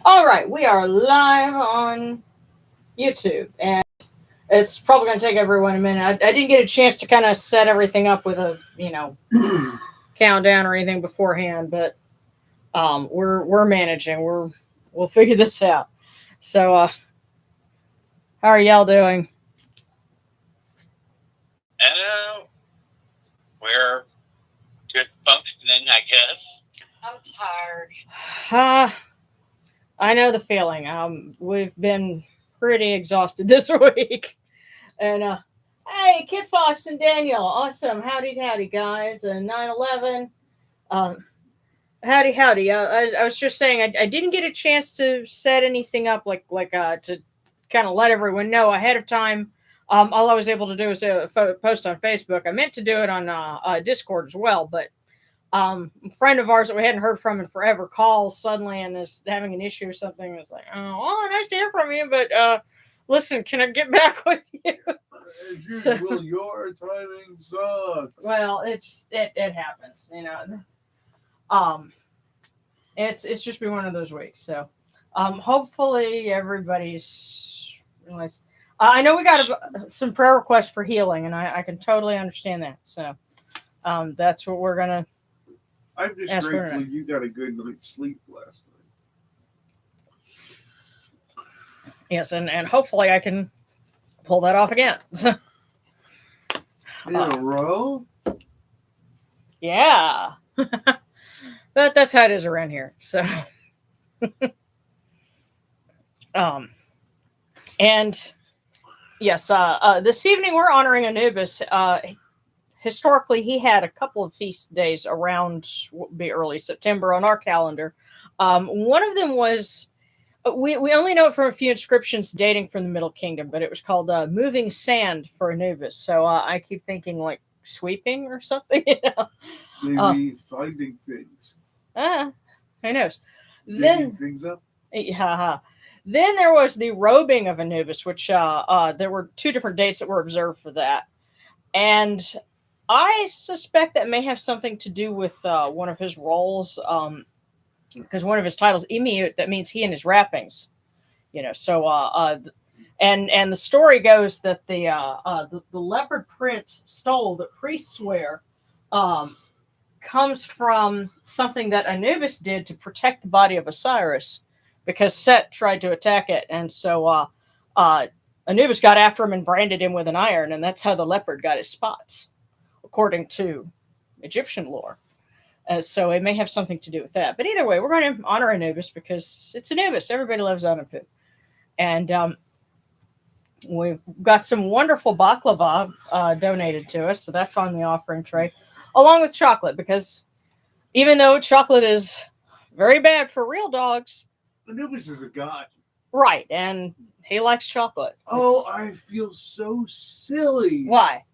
All right, we are live on YouTube, and it's probably going to take everyone a minute. I didn't get a chance to kind of set everything up with a countdown or anything beforehand, but we're managing. We'll figure this out. So, how are y'all doing? Oh, we're good functioning, I guess. I'm tired. I know the feeling. We've been pretty exhausted this week, and hey, Kid Fox and Daniel, awesome, howdy, guys, and 9/11. Um, Howdy, howdy. I was just saying I didn't get a chance to set anything up like to kind of let everyone know ahead of time. All I was able to do was post on Facebook. I meant to do it on Discord as well, but a friend of ours that we hadn't heard from in forever calls suddenly and is having an issue or something. It's like, oh, nice to hear from you, but listen, can I get back with you? As usual, your timing sucks. Well, it happens, Um, it's just been one of those weeks. So, hopefully everybody's realized. I know we got some prayer requests for healing, and I can totally understand that. So, that's what we're gonna. I'm just grateful you got a good night's sleep last night. Yes, and hopefully I can pull that off again. So, in a row? Yeah. But that's how it is around here. So, and yes, this evening we're honoring Anubis. Historically, he had a couple of feast days around be early September on our calendar. One of them was we only know it from a few inscriptions dating from the Middle Kingdom, but it was called moving sand for Anubis. So I keep thinking like sweeping or something. Maybe finding things. Who knows? Digging Then things up. Yeah. Then there was the Robing of Anubis, which there were two different dates that were observed for that, and I suspect that may have something to do with one of his roles, because one of his titles, Emiut, that means he and his wrappings, So, and the story goes that the leopard print stole that priests wear, comes from something that Anubis did to protect the body of Osiris, because Set tried to attack it, and so Anubis got after him and branded him with an iron, and that's how the leopard got his spots, according to Egyptian lore. So it may have something to do with that. But either way, we're going to honor Anubis because it's Anubis. Everybody loves Anubis. And we've got some wonderful baklava donated to us, so that's on the offering tray, along with chocolate, because even though chocolate is very bad for real dogs, Anubis is a god. Right, and he likes chocolate. Oh, I feel so silly. Why?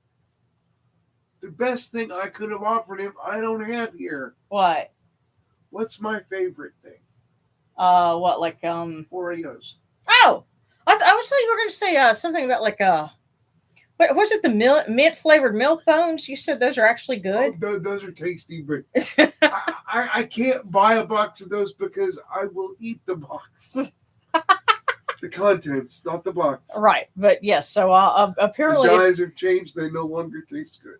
The best thing I could have offered him, I don't have here. Why? What's my favorite thing? What, like, Oreos. Oh! I was thinking you were going to say something about, like, what was it, the mint-flavored milk bones? You said those are actually good? Oh, those are tasty, but I can't buy a box of those because I will eat the box. The contents, not the box. Right, but yes, so apparently... The dyes have changed, they no longer taste good.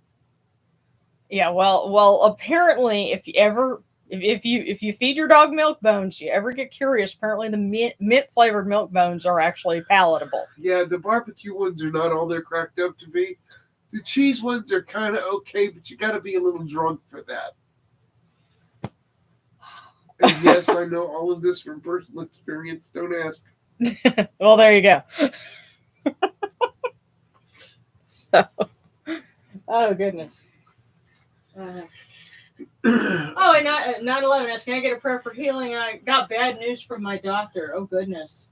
Yeah, well, apparently, if you feed your dog milk bones, you ever get curious, apparently the mint-flavored milk bones are actually palatable. Yeah, the barbecue ones are not all they're cracked up to be. The cheese ones are kind of okay, but you got to be a little drunk for that. And yes, I know all of this from personal experience. Don't ask. Well, there you go. So, oh, goodness. Oh, and 9/11 asking, can I get a prayer for healing? I got bad news from my doctor. Oh, goodness.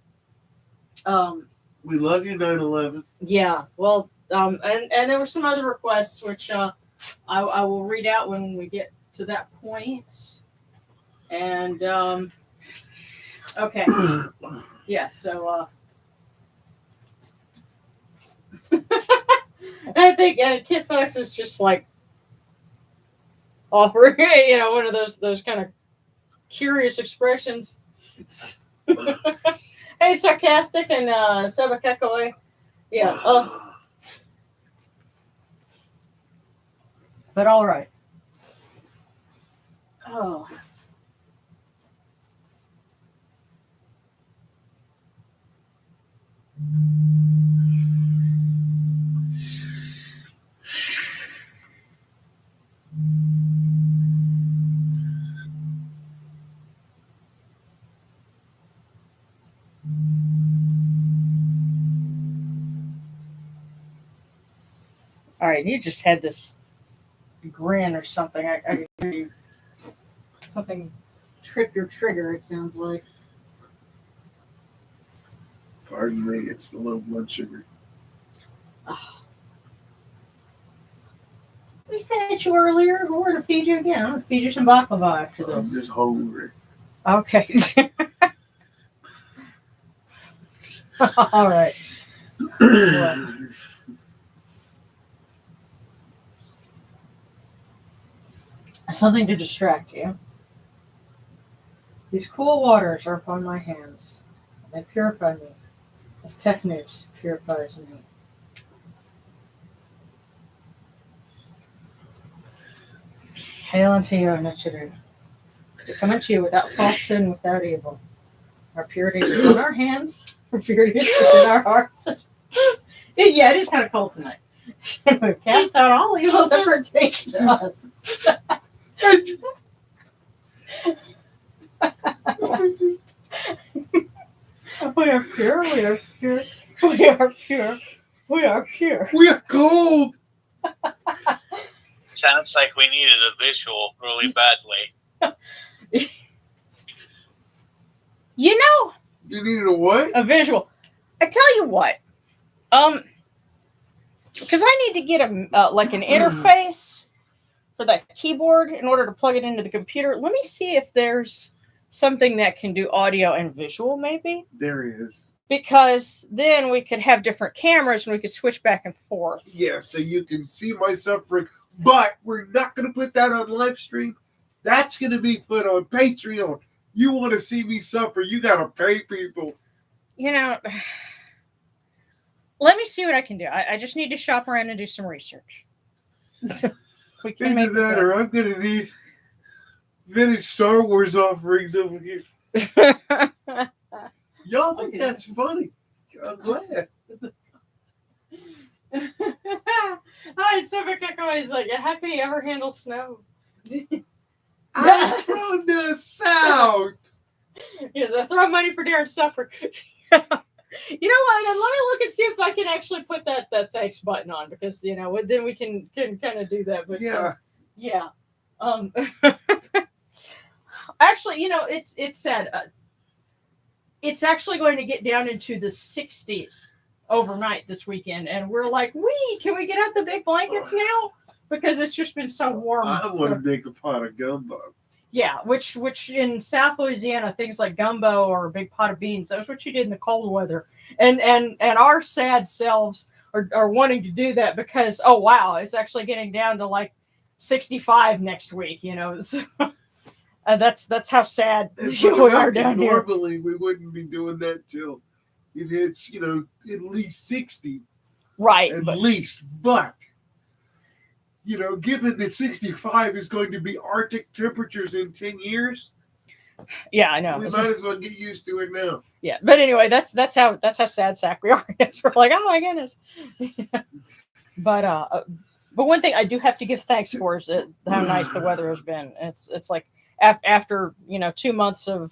We love you, 9/11. Yeah, well, and there were some other requests, which I will read out when we get to that point. And, okay. Yeah, so, I think Kid Fox is just like offering, one of those kind of curious expressions. Hey, sarcastic and Sebekekoi. Yeah. But all right. Oh. All right, you just had this grin or something. I something trip your trigger. It sounds like. Pardon me, it's the low blood sugar. Oh. We fed you earlier. We're going to feed you again. I'm going to feed you some baklava after I'm this. just hungry. Okay. All right. Well, something to distract you. These cool waters are upon my hands. They purify me, as Technute purifies me. Hail unto you, Nichiru. To come unto you without falsehood and without evil. Our purity is in our hands. Our purity is in our hearts. Yeah, it is kind of cold tonight. We cast out all evil that pertains to us. We are pure, we are pure, we are pure, we are pure. We are cold! Sounds like we needed a visual really badly. You know, You needed a what? a visual. I tell you what, because I need to get a like an interface for that keyboard in order to plug it into the computer. Let me see if there's something that can do audio and visual, maybe. There he is. Because then we could have different cameras and we could switch back and forth. Yeah, so you can see my suffering, but we're not going to put that on live stream. That's going to be put on Patreon. You want to see me suffer, you got to pay people. You know, let me see what I can do. I just need to shop around and do some research. So we can Either make that or I'm going to need vintage Star Wars offerings over here. Y'all think that's funny? I'm glad. Oh, Sebekekoi is like, how can he ever handle snow? I'm from the South. Yes, I throw money for Darren Suffer. You know what? Let me look and see if I can actually put that thanks button on, because then we can kind of do that. But Yeah. Actually, it's sad. It's actually going to get down into the 60s overnight this weekend, and we're like, can we get out the big blankets now? Because it's just been so warm. I want to make a pot of gumbo. Yeah, which in South Louisiana, things like gumbo or a big pot of beans, that's what you did in the cold weather. And our sad selves are wanting to do that because, oh wow, it's actually getting down to like 65 next week, that's how sad we are down here. Normally we wouldn't be doing that till it hits, at least 60. Right. At least. But given that 65 is going to be Arctic temperatures in 10 years. Yeah, I know. We might as well get used to it now. Yeah, but anyway, that's how sad sack we are. We're like, oh my goodness. But one thing I do have to give thanks for is how nice the weather has been. It's like after 2 months of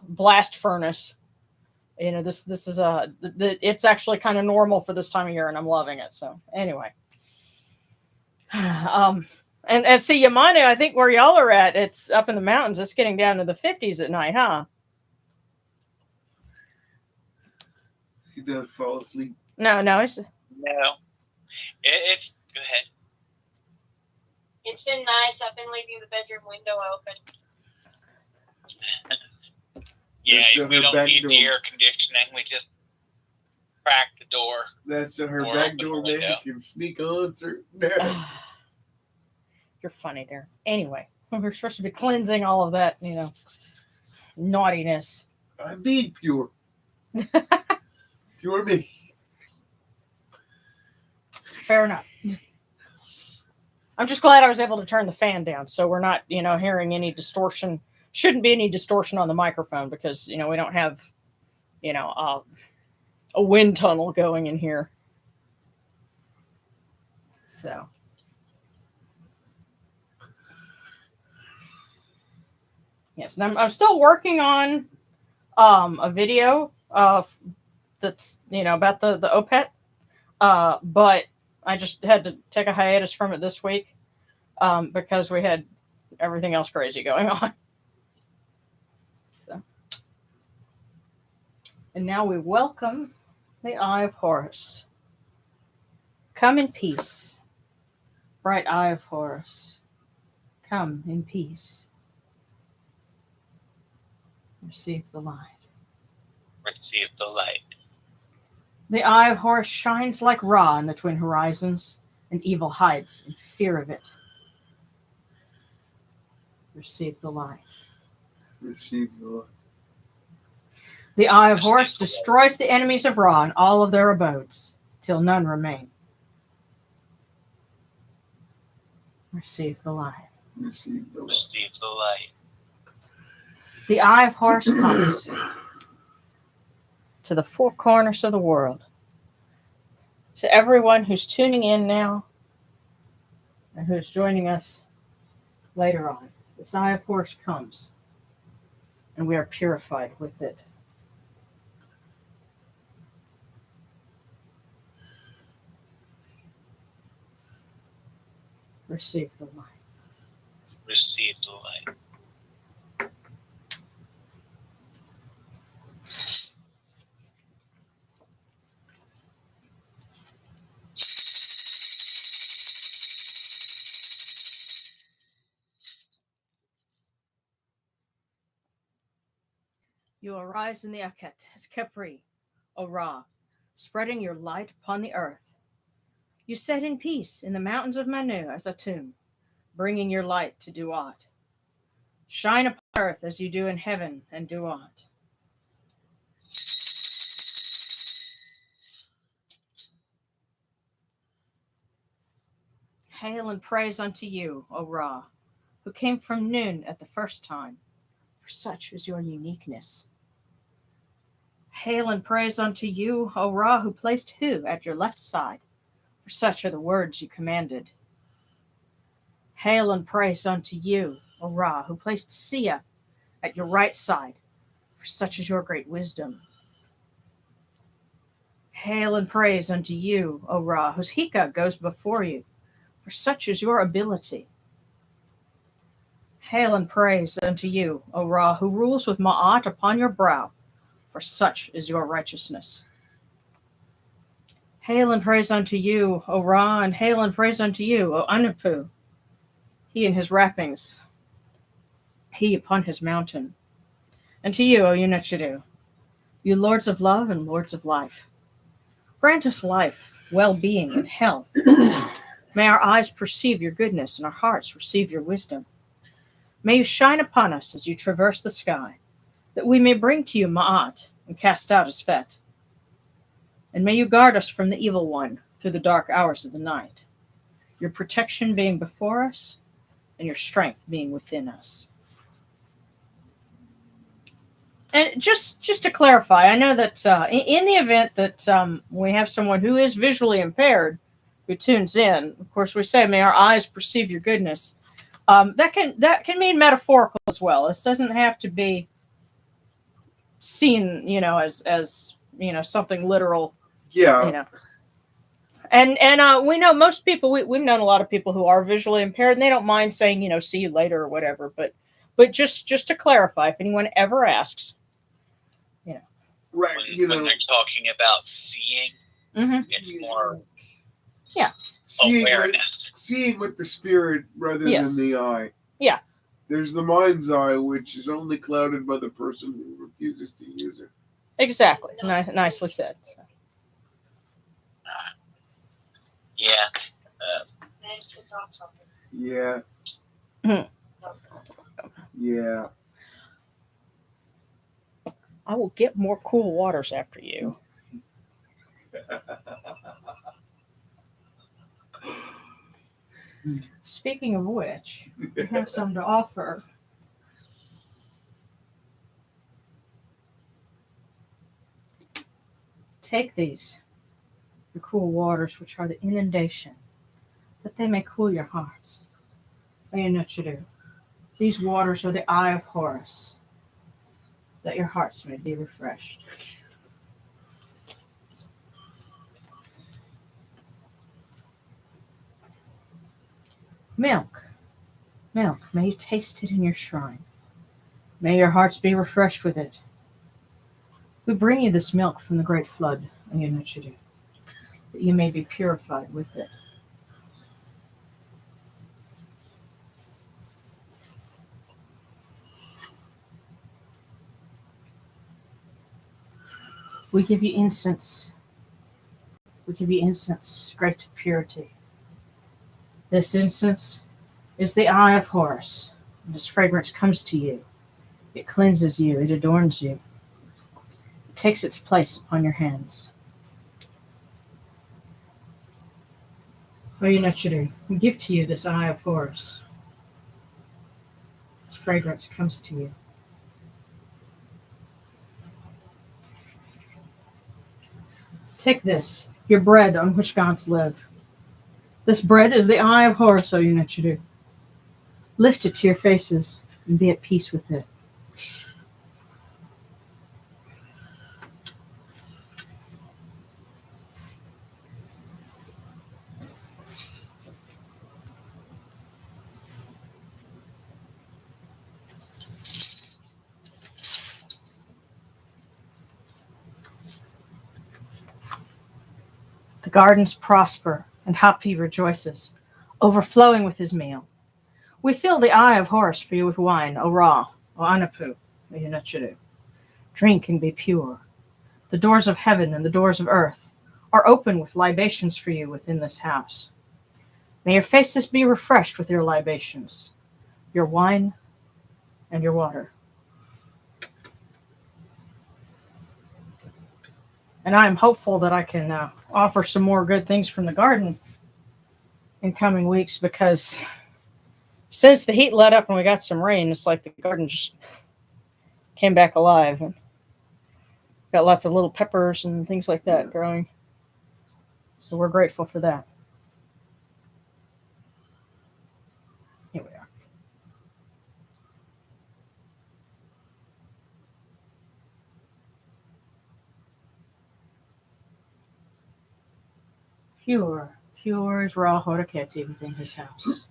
blast furnace. This is it's actually kind of normal for this time of year, and I'm loving it. So anyway, and see Yamane, I think where y'all are at, it's up in the mountains. It's getting down to the 50s at night, huh? He does fall asleep. No, it's Go ahead. It's been nice. I've been leaving the bedroom window open. Yeah, That's we her don't back need door. the air conditioning. We just crack the door. That's so her Or back open door the man window. can sneak on through there. You're funny there. Anyway, We're supposed to be cleansing all of that, naughtiness. I'm being pure. Pure me. Fair enough. I'm just glad I was able to turn the fan down, so we're not, hearing any distortion. Shouldn't be any distortion on the microphone because, we don't have, a wind tunnel going in here. So. Yes, and I'm still working on a video that's, about the OPET. But I just had to take a hiatus from it this week because we had everything else crazy going on. So, and now we welcome the Eye of Horus. Come in peace, bright Eye of Horus. Come in peace. Receive the light. Receive the light. The Eye of Horus shines like Ra in the twin horizons, and evil hides in fear of it. Receive the light. Receive the light. The Eye of Horus destroys the enemies of Ra and all of their abodes, till none remain. Receive the light. Receive the light. Receive the light. The Eye of Horus comes to the four corners of the world. To everyone who's tuning in now and who's joining us later on, this Eye of Horus comes, and we are purified with it. Receive the light. Receive the light. You arise in the Akhet as Khepri, O Ra, spreading your light upon the earth. You set in peace in the mountains of Manu as Atum, bringing your light to Duat. Shine upon earth as you do in heaven and Duat. Hail and praise unto you, O Ra, who came from Nun at the first time, for such is your uniqueness. Hail and praise unto you, O Ra, who placed Hu at your left side, for such are the words you commanded. Hail and praise unto you, O Ra, who placed Sia at your right side, for such is your great wisdom. Hail and praise unto you, O Ra, whose Hika goes before you, for such is your ability. Hail and praise unto you, O Ra, who rules with Ma'at upon your brow, for such is your righteousness. Hail and praise unto you, O Ra, and hail and praise unto you, O Anupu, he in his wrappings, he upon his mountain. And to you, O Unachidu, you lords of love and lords of life. Grant us life, well-being, and health. May our eyes perceive your goodness and our hearts receive your wisdom. May you shine upon us as you traverse the sky, that we may bring to you Ma'at and cast out his fet. And may you guard us from the evil one through the dark hours of the night, your protection being before us and your strength being within us. And just to clarify, I know that in the event that we have someone who is visually impaired who tunes in, of course we say, may our eyes perceive your goodness. That can mean metaphorical as well. This doesn't have to be seen, as something literal. Yeah. And we know most people. We've known a lot of people who are visually impaired, and they don't mind saying, see you later or whatever. But just to clarify, if anyone ever asks, Right. When they're talking about seeing, it's more awareness. Seeing with the spirit rather Yes. than the eye. Yeah. There's the mind's eye, which is only clouded by the person who refuses to use it. Exactly. Nicely said. So. Yeah. Yeah. Yeah. I will get more cool waters after you. Speaking of which, we have some to offer. Take these, the cool waters, which are the inundation, that they may cool your hearts. Ayanachidu. These waters are the Eye of Horus, that your hearts may be refreshed. Milk, milk, may you taste it in your shrine. May your hearts be refreshed with it. We bring you this milk from the great flood, Ayanachidu, that you may be purified with it. We give you incense. We give you incense, great purity. This incense is the Eye of Horus, and its fragrance comes to you. It cleanses you, it adorns you. It takes its place upon your hands. Ayanachidu, we give to you this Eye of Horus. Its fragrance comes to you. Take this, your bread on which gods live. This bread is the Eye of Horus, Ayanachidu. Lift it to your faces and be at peace with it. The gardens prosper, and Hapi rejoices, overflowing with his meal. We fill the Eye of Horus for you with wine, O Ra, O Anapu, Ayanachidu. Drink and be pure. The doors of heaven and the doors of earth are open with libations for you within this house. May your faces be refreshed with your libations, your wine and your water. And I am hopeful that I can offer some more good things from the garden in coming weeks, because since the heat let up and we got some rain, it's like the garden just came back alive. And got lots of little peppers and things like that growing. So we're grateful for that. Here we are. Pure, pure is Ra Horaketi within his house.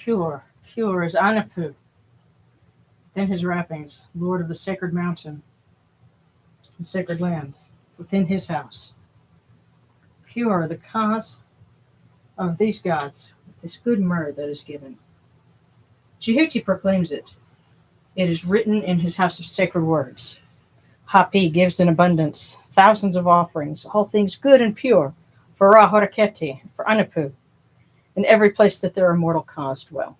Pure, pure is Anapu within his wrappings, Lord of the sacred mountain and sacred land within his house. Pure the cause of these gods with this good myrrh that is given. Jehuti proclaims it. It is written in his house of sacred words. Hapi gives in abundance thousands of offerings, all things good and pure, for Ra Horaketi, for Anapu, in every place that their immortal cause dwell.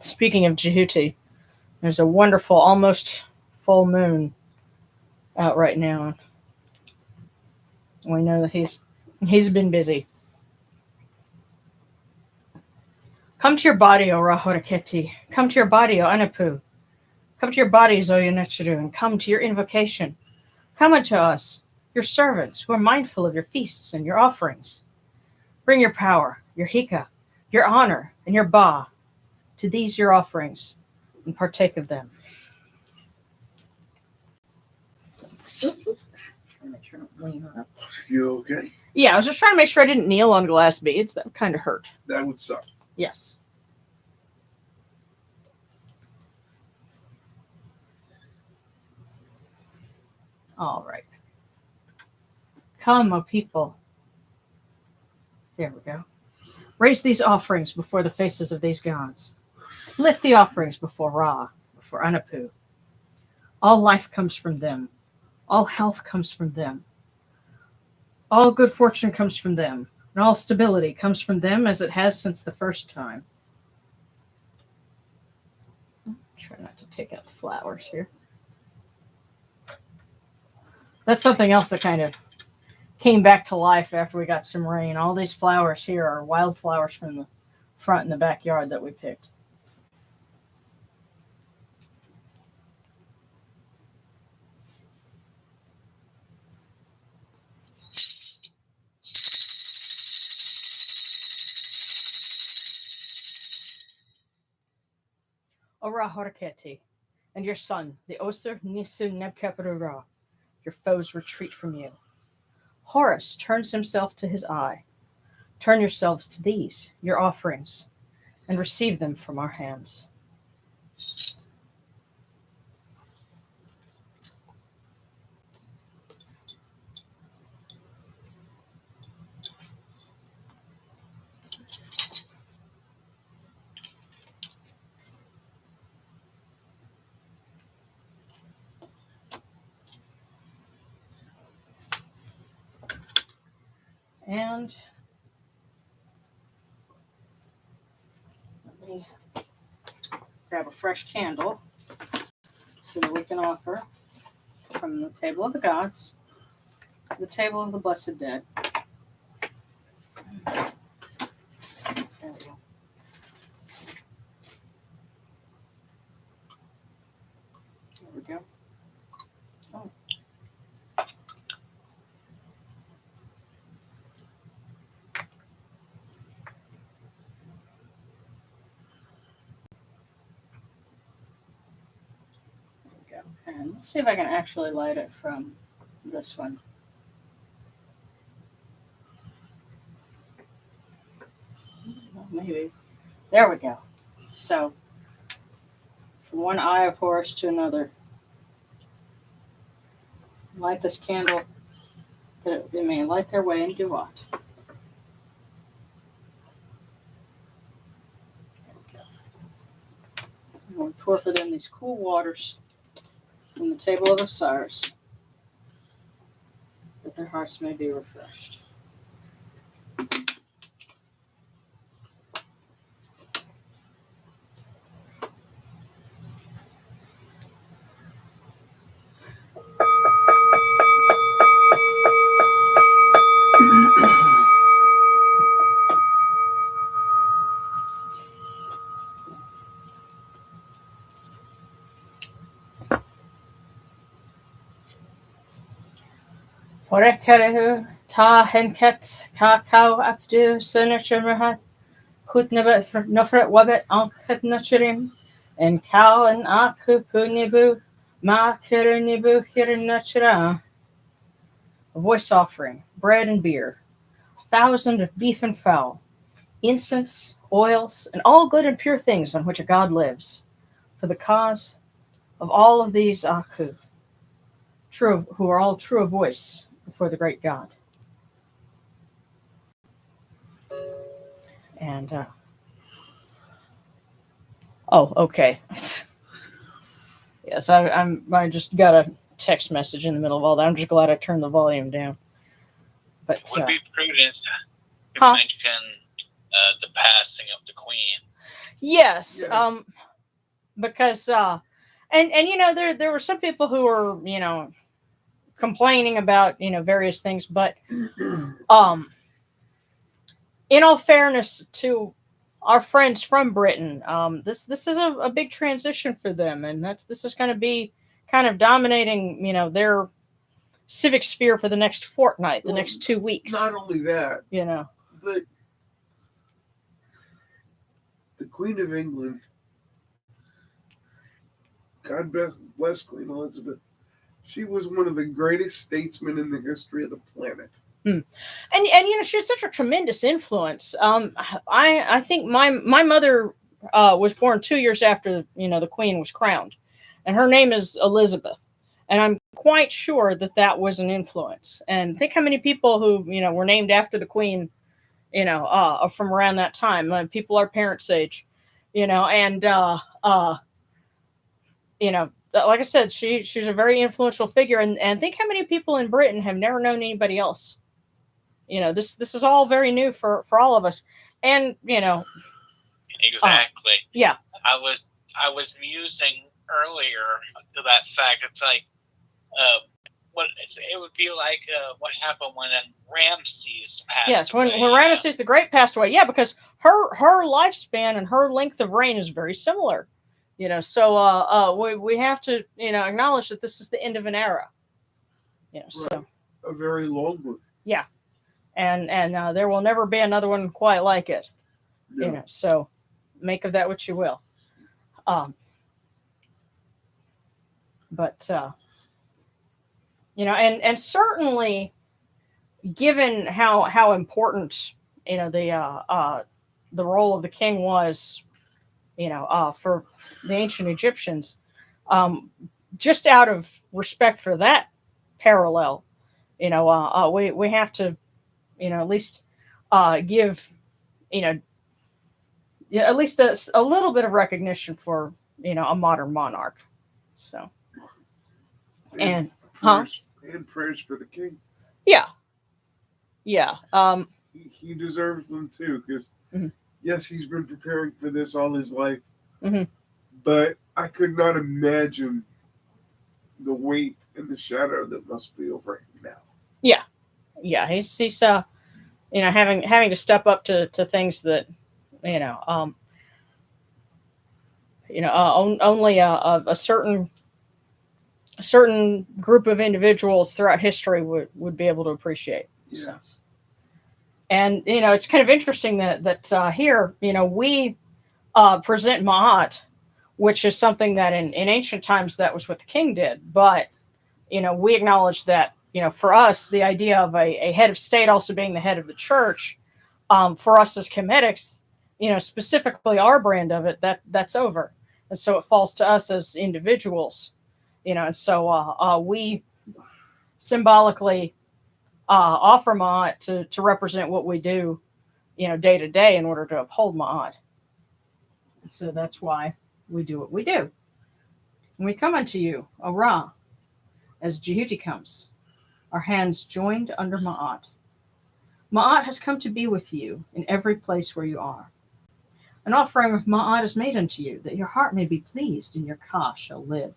Speaking of Jehuti, there's a wonderful, almost full moon out right now. We know that he's been busy. Come to your body, O Ra Horaketi. Come to your body, O Anapu. Come to your bodies, O Ayanachidu, and come to your invocation. Come unto us, your servants, who are mindful of your feasts and your offerings. Bring your power, your hika, your honor, and your ba to these your offerings, and partake of them. Make sure I don't lean up. You okay? Yeah, I was just trying to make sure I didn't kneel on glass beads. That kind of hurt. That would suck. Yes. All right. Come, O people. There we go. Raise these offerings before the faces of these gods. Lift the offerings before Ra, before Anapu. All life comes from them. All health comes from them. All good fortune comes from them. And all stability comes from them as it has since the first time. Try not to take out the flowers here. That's something else that kind of came back to life after we got some rain. All these flowers here are wildflowers from the front in the backyard that we picked. Ora Horaketi, and your son, the Oser Nisu Nebkepera, your foes retreat from you. Horus turns himself to his eye. Turn yourselves to these, your offerings, and receive them from our hands. And let me grab a fresh candle so that we can offer from the table of the gods, the table of the blessed dead. There we go. There we go. Oh. And let's see if I can actually light it from this one. Well, maybe. There we go. So, from one eye of Horus to another, light this candle that they may light their way and do what? There we go. And we'll pour for them these cool waters from the table of Osiris, that their hearts may be refreshed. Horekarihu ta henket kakao abdu sunachurmahat kutnabet nofret wabet anket naturim and cow and aku punibu ma kirinibu kirinachura. A voice offering, bread and beer, 1,000 of beef and fowl, incense, oils, and all good and pure things on which a god lives, for the cause of all of these aku, true, who are all true of voice before the great God. And, oh, okay. Yes, I just got a text message in the middle of all that. I'm just glad I turned the volume down. But It would be prudent to Huh? mention the passing of the queen. Yes, Yes. because and you know there were some people who were complaining about various things, but in all fairness to our friends from Britain, this is a big transition for them, and this is going to be kind of dominating their civic sphere for the next fortnight, the next 2 weeks. Not only that, but the Queen of England, God bless Queen Elizabeth, she was one of the greatest statesmen in the history of the planet. And she was such a tremendous influence. I think my mother was born 2 years after the Queen was crowned, and her name is Elizabeth, and I'm quite sure that was an influence. And think how many people who were named after the Queen, are from around that time. People our parents' age, and like I said, she's a very influential figure, and think how many people in Britain have never known anybody else. This is all very new for all of us, and Exactly. yeah. I was musing earlier to that fact. It's like, it would be like what happened when Ramses passed. Yes, when away. Ramesses the Great passed away. Yeah, because her lifespan and her length of reign is very similar. So we have to acknowledge that this is the end of an era. So a very long one. Yeah, and there will never be another one quite like it. No. So make of that what you will. But and certainly, given how important the role of the king was, for the ancient Egyptians, just out of respect for that parallel, we have to, at least give, at least a little bit of recognition for a modern monarch. So and prayers for the king. Yeah. He deserves them too, because mm-hmm. yes, he's been preparing for this all his life. Mm-hmm. But I could not imagine the weight and the shadow that must be over him now. Yeah, he's having to step up to things that only a certain group of individuals throughout history would be able to appreciate. Yes. So. And it's kind of interesting that here we present Ma'at, which is something that in ancient times that was what the king did, but we acknowledge that for us the idea of a head of state also being the head of the church, for us as Kemetics, specifically our brand of it, that's over, and so it falls to us as individuals, and so we symbolically offer Ma'at to represent what we do, day to day in order to uphold Ma'at. And so that's why we do what we do. And we come unto you, O Ra, as Jehuti comes, our hands joined under Ma'at. Ma'at has come to be with you in every place where you are. An offering of Ma'at is made unto you, that your heart may be pleased and your Ka shall live.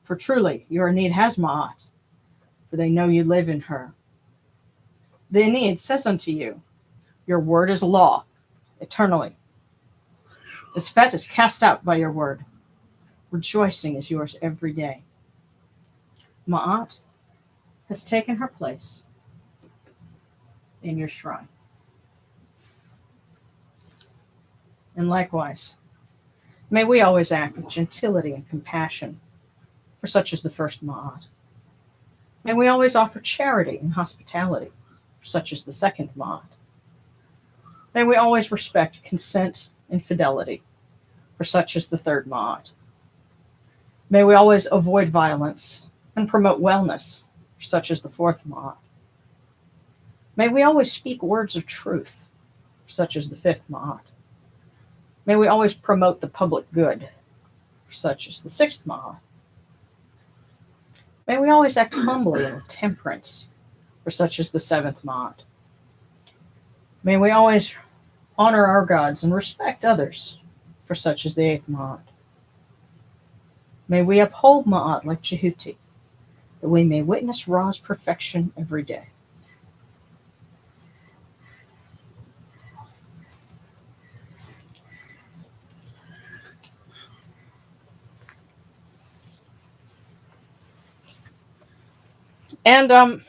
For truly your Aeneid has Ma'at, for they know you live in her. The Aeneid says unto you, your word is law, eternally. This fet is cast out by your word. Rejoicing is yours every day. Ma'at has taken her place in your shrine. And likewise, may we always act with gentility and compassion, for such is the first Ma'at. May we always offer charity and hospitality, for such is the second Ma'at. May we always respect consent and fidelity, for such is the third Ma'at. May we always avoid violence and promote wellness, for such is the fourth Ma'at. May we always speak words of truth, for such is the fifth Ma'at. May we always promote the public good, for such is the sixth Ma'at. May we always act humbly and with temperance, for such is the seventh Ma'at. May we always honor our gods and respect others, for such is the eighth Ma'at. May we uphold Ma'at like Jehuti, that we may witness Ra's perfection every day. And the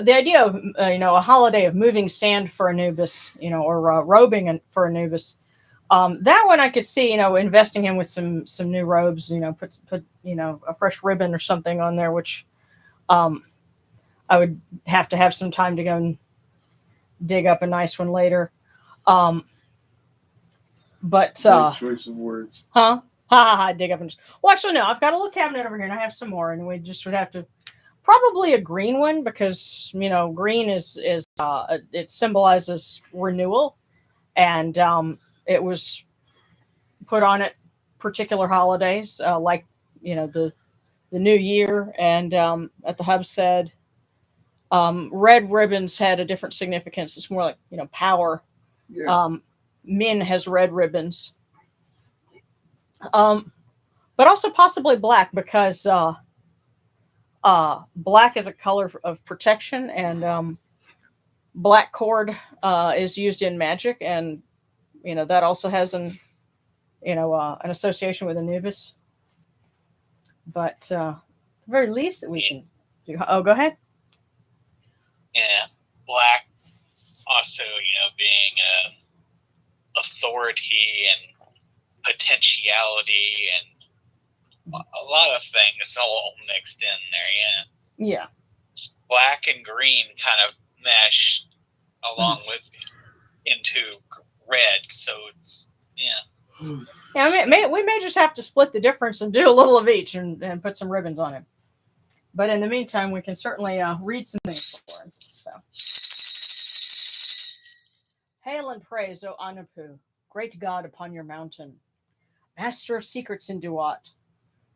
idea of a holiday of moving sand for Anubis, or robing for Anubis, that one I could see, investing him with some new robes, put a fresh ribbon or something on there, which I would have to have some time to go and dig up a nice one later. But Nice choice of words. Huh? Ha, dig up and just. Well, actually, no. I've got a little cabinet over here, and I have some more, and we just would have to probably a green one because green is it symbolizes renewal, and it was put on it particular holidays, like the New Year, and at the hub said red ribbons had a different significance. It's more like power. Yeah. Min has red ribbons, but also possibly black because black is a color of protection, and black cord is used in magic, and that also has an association with Anubis. But the very least that we can do. Oh, go ahead. Yeah, black also, being authority and potentiality and a lot of things all mixed in there. Yeah. Black and green kind of mesh along with into red, so it's Yeah, we may just have to split the difference and do a little of each and put some ribbons on it. But in the meantime, we can certainly read some things for him. So, hail and praise, O Anapu, great God upon your mountain, master of secrets in Duat,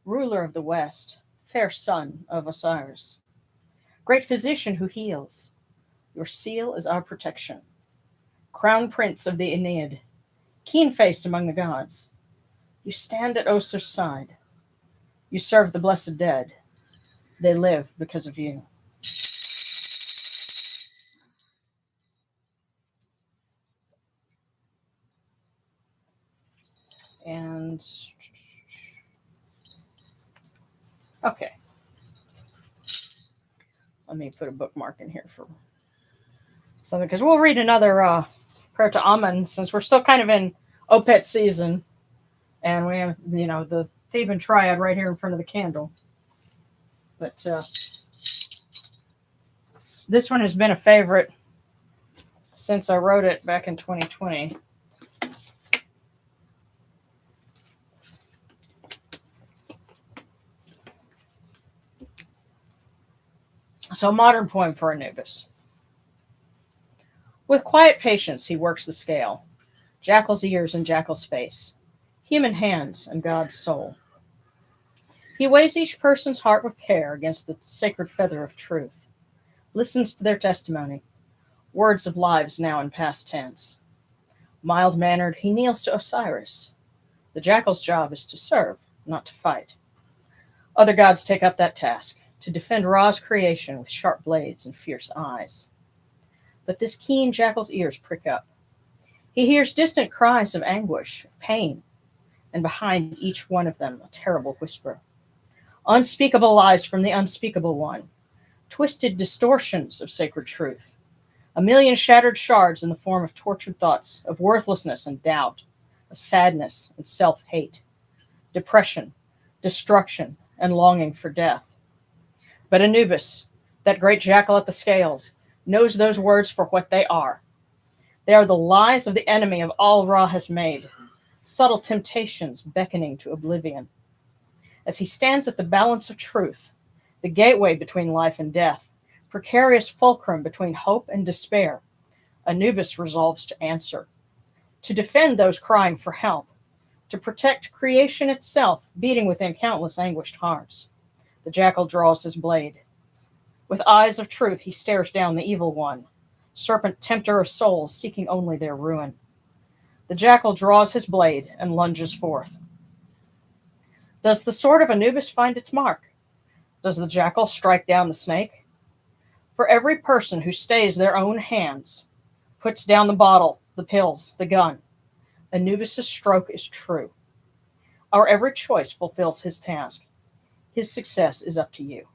ruler of the West, fair son of Osiris, great physician who heals. Your seal is our protection. Crown prince of the Aeneid, keen-faced among the gods, you stand at Osir's side. You serve the blessed dead. They live because of you. And okay, let me put a bookmark in here for something, because we'll read another prayer to Amun, since we're still kind of in Opet season, and we have the Theban triad right here in front of the candle. But this one has been a favorite since I wrote it back in 2020. So, modern poem for Anubis. With quiet patience, he works the scale, jackal's ears and jackal's face, human hands and God's soul. He weighs each person's heart with care against the sacred feather of truth, listens to their testimony, words of lives now in past tense. Mild-mannered, he kneels to Osiris. The jackal's job is to serve, not to fight. Other gods take up that task, to defend Ra's creation with sharp blades and fierce eyes. But this keen jackal's ears prick up. He hears distant cries of anguish, of pain, and behind each one of them a terrible whisper. Unspeakable lies from the unspeakable one, twisted distortions of sacred truth, a million shattered shards in the form of tortured thoughts, of worthlessness and doubt, of sadness and self-hate, depression, destruction, and longing for death. But Anubis, that great jackal at the scales, knows those words for what they are. They are the lies of the enemy of all Ra has made, subtle temptations beckoning to oblivion. As he stands at the balance of truth, the gateway between life and death, precarious fulcrum between hope and despair, Anubis resolves to answer, to defend those crying for help, to protect creation itself, beating within countless anguished hearts. The jackal draws his blade. With eyes of truth, he stares down the evil one, serpent tempter of souls seeking only their ruin. The jackal draws his blade and lunges forth. Does the sword of Anubis find its mark? Does the jackal strike down the snake? For every person who stays their own hands, puts down the bottle, the pills, the gun, Anubis' stroke is true. Our every choice fulfills his task. His success is up to you.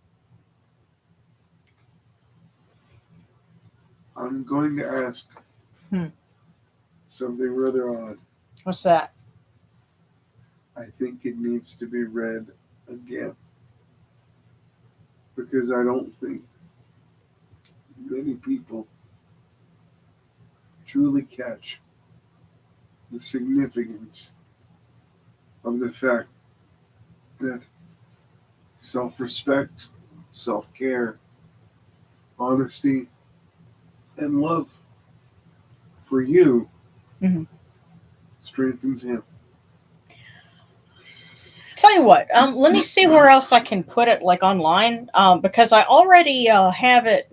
I'm going to ask something rather odd. What's that? I think it needs to be read again. Because I don't think many people truly catch the significance of the fact that self-respect, self-care, honesty, and love for you strengthens him. tell you what. Let me see where else I can put it, like online, because I already have it.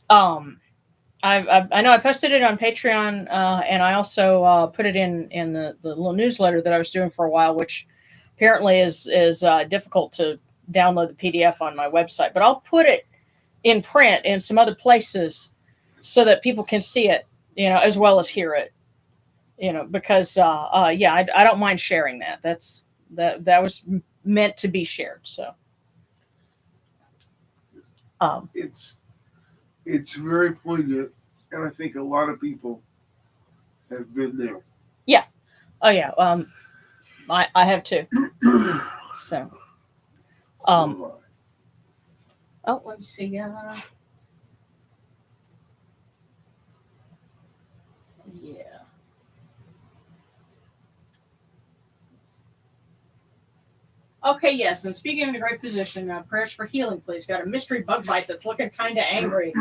I know I posted it on Patreon, and I also put it in the little newsletter that I was doing for a while, which apparently is difficult to download the PDF on my website. But I'll put it in print in some other places so that people can see it, as well as hear it, because yeah, I don't mind sharing that. That was meant to be shared. So, it's very poignant, and I think a lot of people have been there. Yeah. Oh yeah. I have too. So. Oh, let me see. Yeah. Okay, yes. And speaking of the great physician, prayers for healing, please. Got a mystery bug bite that's looking kind of angry.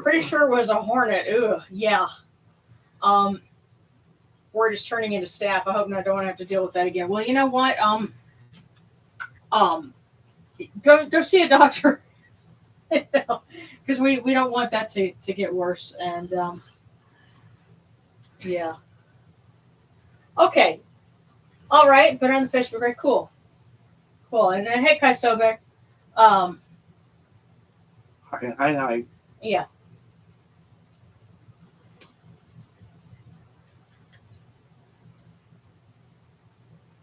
Pretty sure it was a hornet. Ooh, yeah. Word is turning into staph. I hope I don't want to have to deal with that again. Well, you know what? Go see a doctor. Because we don't want that to get worse. And yeah. Okay. All right. But on the Facebook, right? Cool. Cool. And hey, Kai Sobek. Hi. Yeah.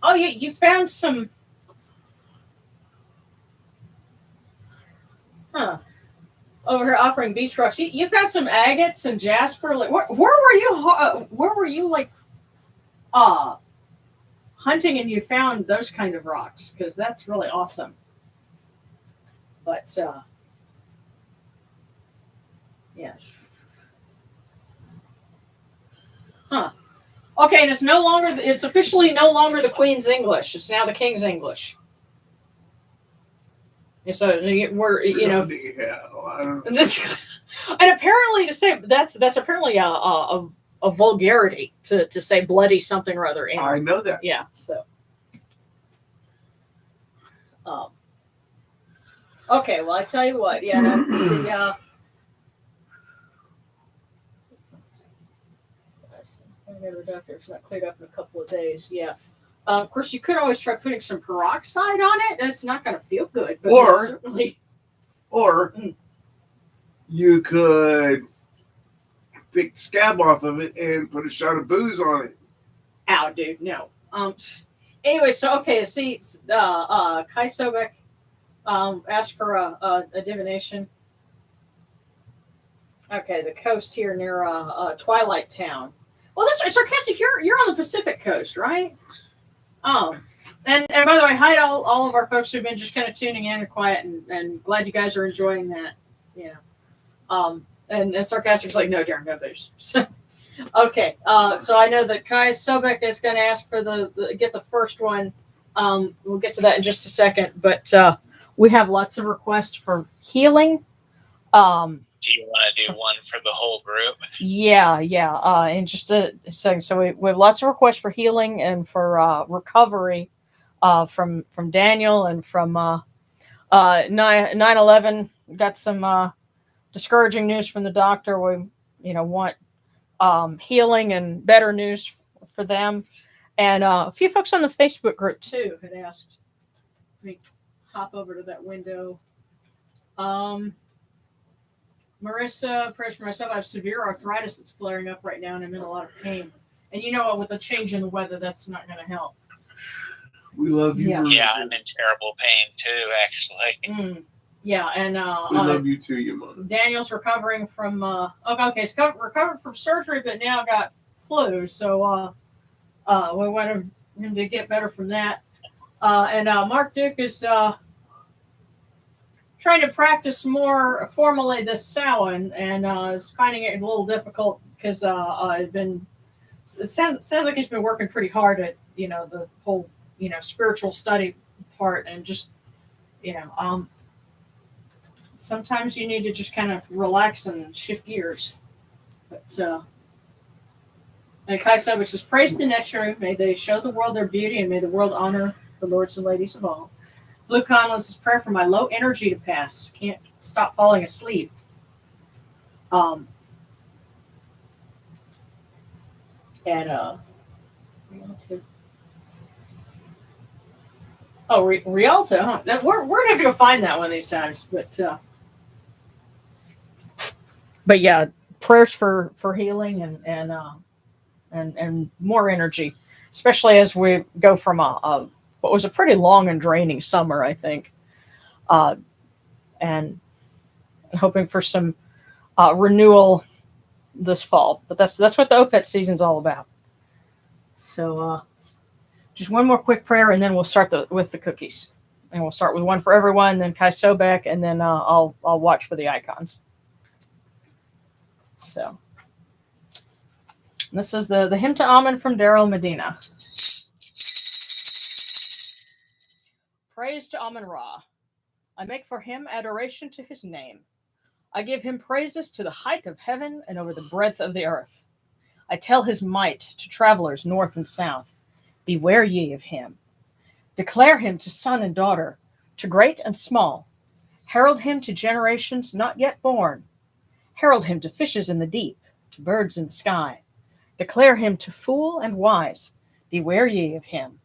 Oh, you found some. Huh. Over here offering beach rocks. You found some agates and jasper. Like, where were you? Where were you? Like, hunting, and you found those kind of rocks, because that's really awesome. But yeah. Huh. Okay, and it's officially no longer the Queen's English. It's now the King's English. And so we're, and apparently to say that's apparently a vulgarity to say bloody something or other. I know that. Yeah. So. Okay. Well, I tell you what. Yeah. Let's see. The doctor's not cleared up in a couple of days. Yeah. Of course, you could always try putting some peroxide on it. That's not going to feel good. But or you could pick the scab off of it and put a shot of booze on it. Ow, dude, no. Anyway, so okay, see, Kai Sobek asked for a divination. Okay, the coast here near Twilight Town. Well, this is sarcastic. You're on the Pacific coast, right? Oh, and by the way, hi to all of our folks who've been just kind of tuning in and quiet, and glad you guys are enjoying that. Yeah. And sarcastic's like, no, Darren, no booze. Okay. So I know that Kai Sobek is going to ask for get the first one. We'll get to that in just a second, but we have lots of requests for healing. Do you want to do one for the whole group? Yeah. In just a second. So we have lots of requests for healing and for recovery from Daniel and from 9/11. Got some discouraging news from the doctor. We want healing and better news for them. And a few folks on the Facebook group too had asked. Let me hop over to that window. Marissa, prayers for myself. I have severe arthritis that's flaring up right now, and I'm in a lot of pain. And you know what? With the change in the weather, that's not going to help. We love you. Yeah, I'm in terrible pain too, actually. Yeah, and we love you too, your mother. Daniel's recovering from. He's recovered from surgery, but now got flu. So we want him to get better from that. And Mark Duke is. Trying to practice more formally this Samhain, and is finding it a little difficult because it sounds like he's been working pretty hard at the whole spiritual study part, and just sometimes you need to just kind of relax and shift gears. But and Kai Sobek says, praise the nature, may they show the world their beauty, and may the world honor the lords and ladies of all. Blue Conless' prayer for my low energy to pass. Can't stop falling asleep. Rialto. Oh, Rialto, huh? We're gonna have to go find that one of these times, but yeah, prayers for healing and more energy, especially as we go from what was a pretty long and draining summer, I think, and hoping for some renewal this fall. But that's what the OPET season's all about. So just one more quick prayer, and then we'll start with the cookies, and we'll start with one for everyone, then Kai Sobek, and then I'll watch for the icons. So this is the hymn to Amen from Daryl Medina. Praise to Amen Ra. I make for him adoration to his name. I give him praises to the height of heaven and over the breadth of the earth. I tell his might to travelers north and south. Beware ye of him. Declare him to son and daughter, to great and small. Herald him to generations not yet born. Herald him to fishes in the deep, to birds in the sky. Declare him to fool and wise. Beware ye of him.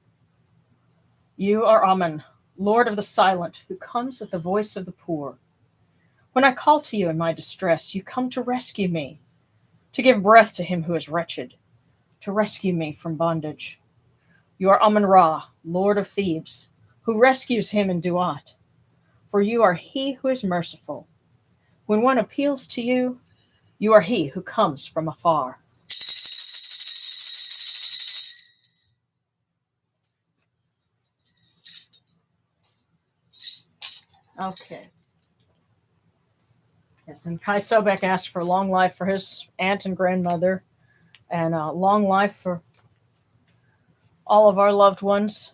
You are Amen, Lord of the silent, who comes at the voice of the poor. When I call to you in my distress, you come to rescue me, to give breath to him who is wretched, to rescue me from bondage. You are Amen Ra, Lord of Thebes, who rescues him in Duat. For you are he who is merciful. When one appeals to you, you are he who comes from afar. Okay. Yes, and Kai Sobek asked for long life for his aunt and grandmother, and long life for all of our loved ones.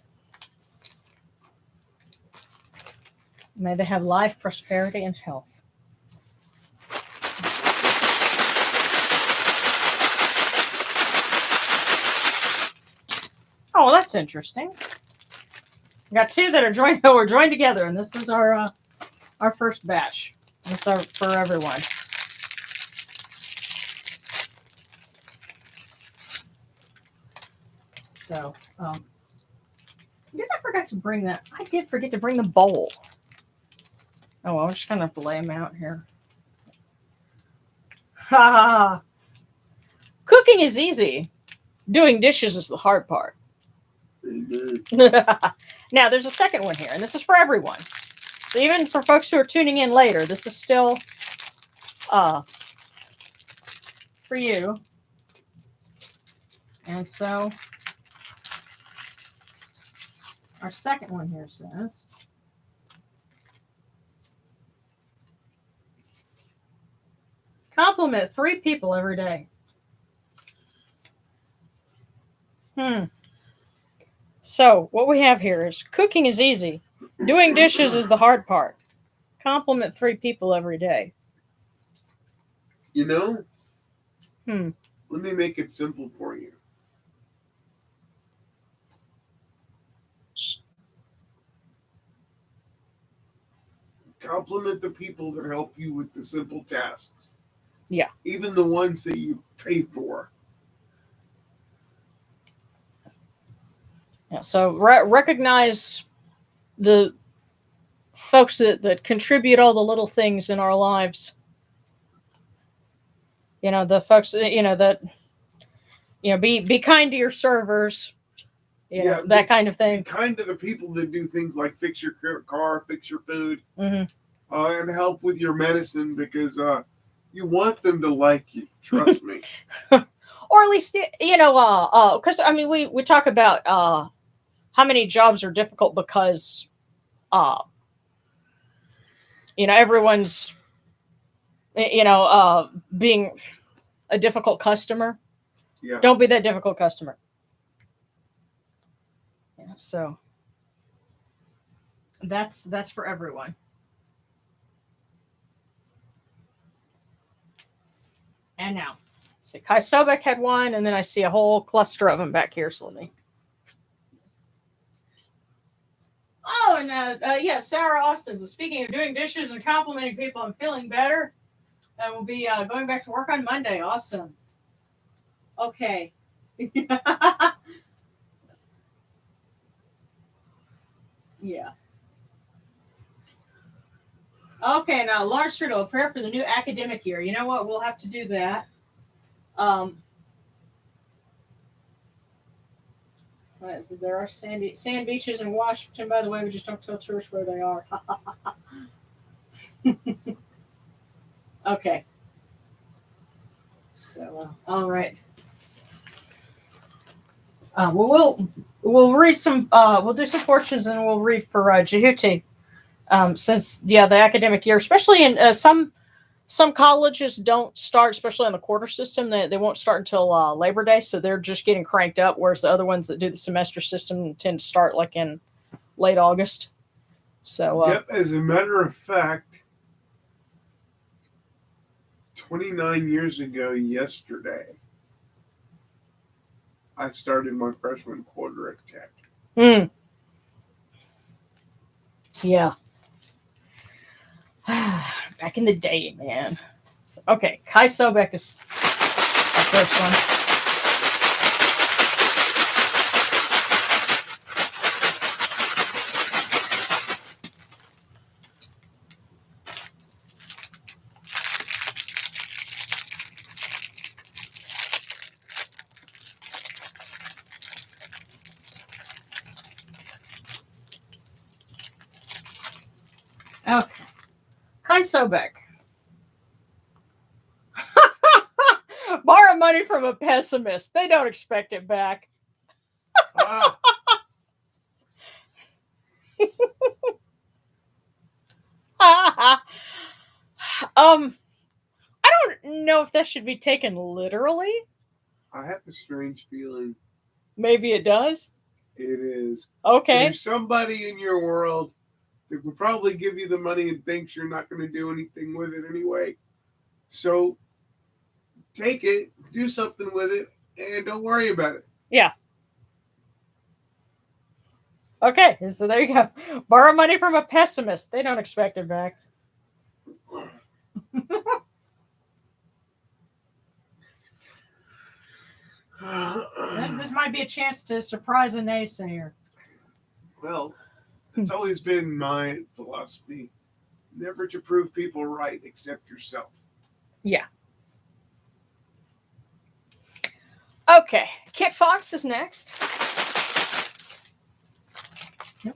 May they have life, prosperity, and health. Oh, well, that's interesting. We got two that are joined. We're joined together, and this is our first batch. This is for everyone. So, I forgot to bring that. I did forget to bring the bowl. Oh, well, I'm just gonna have to lay them out here. Ha! Cooking is easy. Doing dishes is the hard part. Now, there's a second one here, and this is for everyone. So even for folks who are tuning in later, this is still for you. And so our second one here says, compliment 3 people every day. So what we have here is cooking is easy. Doing dishes is the hard part. Compliment 3 people every day. You know? Let me make it simple for you. Compliment the people that help you with the simple tasks. Yeah. Even the ones that you pay for. Yeah, so recognize the folks that contribute all the little things in our lives. The folks that be kind to your servers. That kind of thing. Be kind to the people that do things like fix your car, fix your food, and help with your medicine, because you want them to like you. Trust me. Or at least because we talk about how many jobs are difficult because everyone's being a difficult customer. Yeah. Don't be that difficult customer. Yeah, so that's for everyone. And now, see, Kai Sobek had one, and then I see a whole cluster of them back here. So let me. and yeah, Sarah Austin. So speaking of doing dishes and complimenting people, I'm feeling better. I will be going back to work on Monday. Awesome. Okay. Yeah. Okay, now Lawrence Trudeau, prayer for the new academic year. You know what? We'll have to do that. There are sand beaches in Washington, by the way. We just don't tell tourists where they are. Okay. So, all right. We'll read some. We'll do some fortunes, and we'll read for Jehuti. Since the academic year, especially in some colleges don't start, especially on the quarter system. They won't start until Labor Day, so they're just getting cranked up. Whereas the other ones that do the semester system tend to start like in late August. So yep. As a matter of fact, 29 years ago yesterday, I started my freshman quarter at Tech. Yeah. Back in the day, man. So, okay, Kai Sobek is our first one. Okay. Kai Sobek. Borrow money from a pessimist. They don't expect it back. Ah. I don't know if that should be taken literally. I have a strange feeling. Maybe it does. It is. Okay. There's somebody in your world that will probably give you the money and thinks you're not going to do anything with it anyway. So take it, do something with it, and don't worry about it. Yeah. Okay, so there you go. Borrow money from a pessimist. They don't expect it back. This might be a chance to surprise a naysayer. Well, it's always been my philosophy. Never to prove people right except yourself. Yeah. Okay, Kit Fox is next. Nope.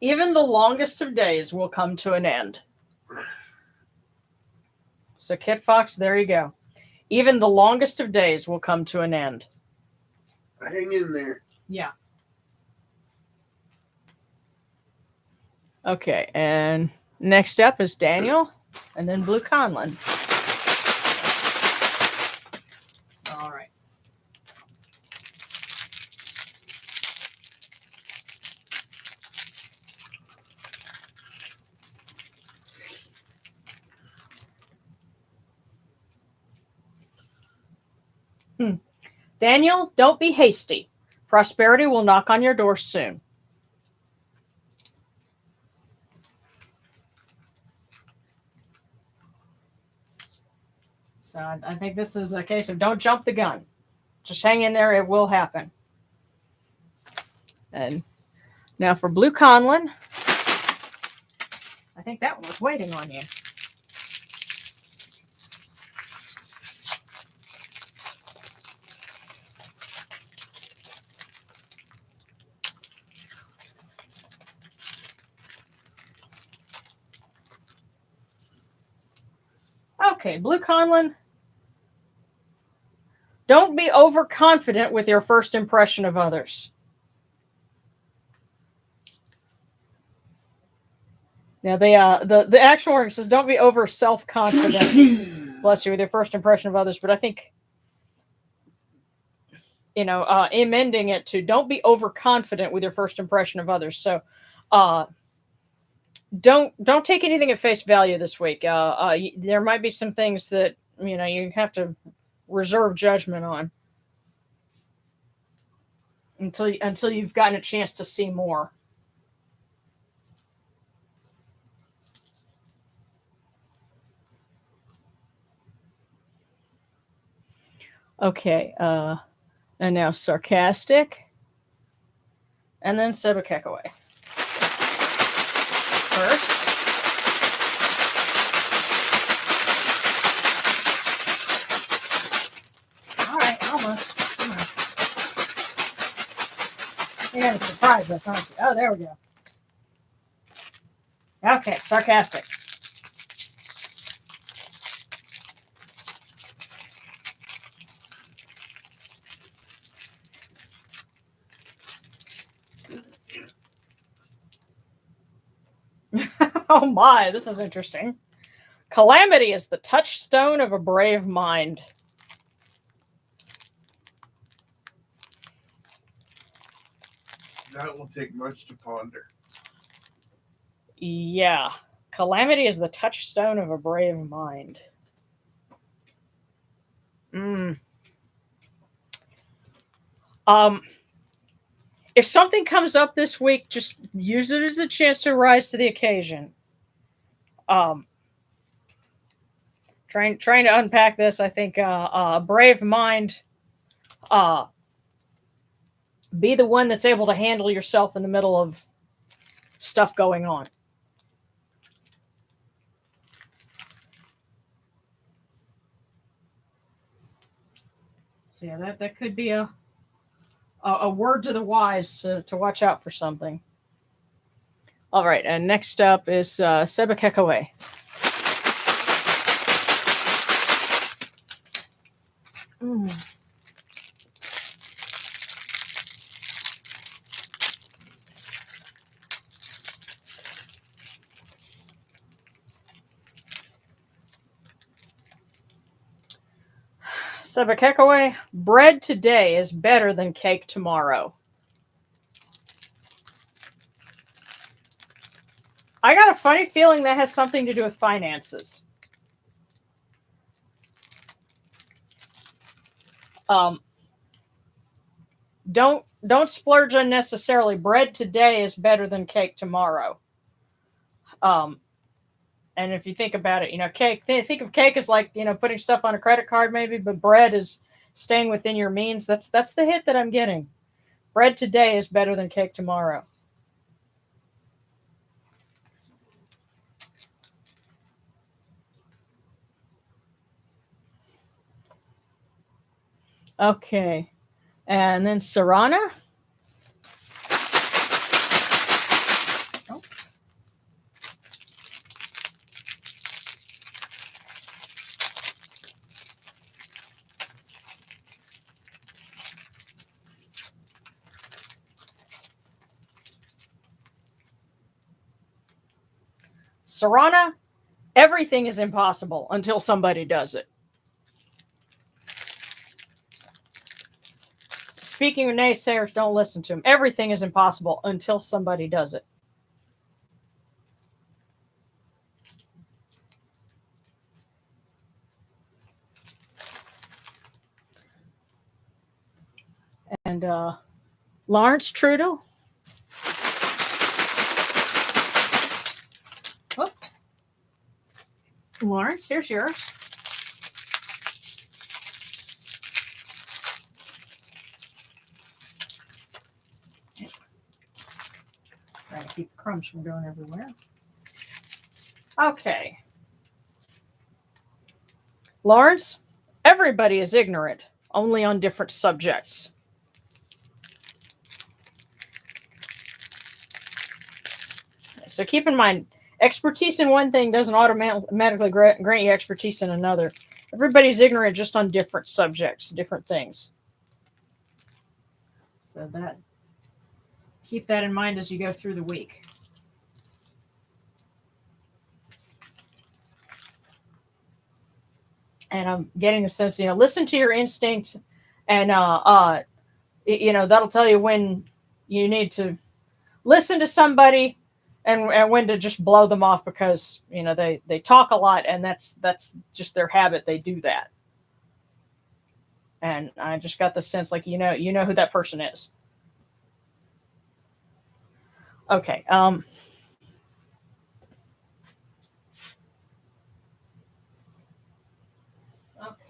Even the longest of days will come to an end. So, Kit Fox, there you go. Even the longest of days will come to an end. Hang in there. Yeah. Okay, and next up is Daniel, and then Blue Conlon. All right. Daniel, don't be hasty. Prosperity will knock on your door soon. So I think this is a case of don't jump the gun. Just hang in there. It will happen. And now for Blue Conlon. I think that one was waiting on you. Okay, Blue Conlon. Don't be overconfident with your first impression of others. Now, the actual word says don't be over self-confident, bless you, with your first impression of others. But I think amending it to don't be overconfident with your first impression of others. So, uh, don't take anything at face value this week. There might be some things that you have to reserve judgment on until you've gotten a chance to see more. Okay, and now sarcastic, and then Sebekekaway. First. All right, almost. Come on. You're going to surprise us, aren't you? Oh, there we go. Okay, sarcastic. Oh my, this is interesting. Calamity is the touchstone of a brave mind. That will take much to ponder. Yeah. Calamity is the touchstone of a brave mind. If something comes up this week, just use it as a chance to rise to the occasion. Trying to unpack this, I think a brave mind, be the one that's able to handle yourself in the middle of stuff going on. So yeah, that could be a word to the wise to watch out for something. All right, and next up is Sebekekaway. Sebekekaway, bread today is better than cake tomorrow. I got a funny feeling that has something to do with finances. Don't splurge unnecessarily. Bread today is better than cake tomorrow. And if you think about it, cake. Think of cake as like putting stuff on a credit card, maybe, but bread is staying within your means. That's the hit that I'm getting. Bread today is better than cake tomorrow. Okay. And then Sarana. Oh. Sarana, everything is impossible until somebody does it. Speaking of naysayers, don't listen to them. Everything is impossible until somebody does it. And Lawrence Trudeau. Oh. Lawrence, here's yours. Trying to keep crumbs from going everywhere. Okay. Lawrence, everybody is ignorant, only on different subjects. So keep in mind, expertise in one thing doesn't automatically grant you expertise in another. Everybody's ignorant just on different subjects, different things. So keep that in mind as you go through the week. And I'm getting the sense, listen to your instincts and that'll tell you when you need to listen to somebody and when to just blow them off because they talk a lot and that's just their habit. They do that. And I just got the sense like you know who that person is. Okay.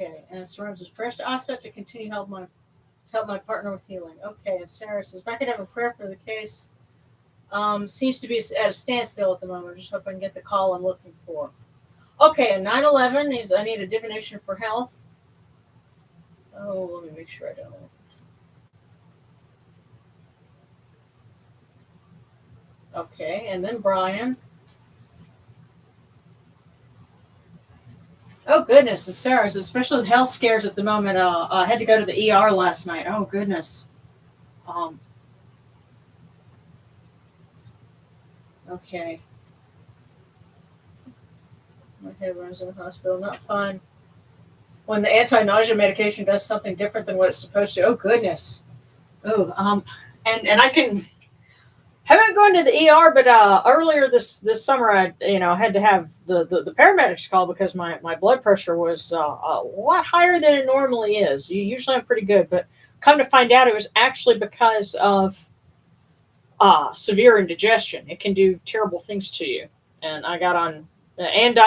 Okay, and Sarah is prayers to offset to continue to help my partner with healing. Okay, and Sarah says, if I could have a prayer for the case, seems to be at a standstill at the moment. Just hope I can get the call I'm looking for. Okay, and 9/11 is I need a divination for health. Oh, let me make sure I don't. Okay, and then Brian. Oh goodness, the Sarah's, especially health scares at the moment. I had to go to the ER last night. Oh goodness. Okay. My head runs in the hospital. Not fun. When the anti-nausea medication does something different than what it's supposed to. Oh goodness. Oh, and I haven't gone to the ER, but earlier this summer I had to have the paramedics call because my blood pressure was a lot higher than it normally is. Usually I'm pretty good, but come to find out it was actually because of severe indigestion. It can do terrible things to you, and I got on and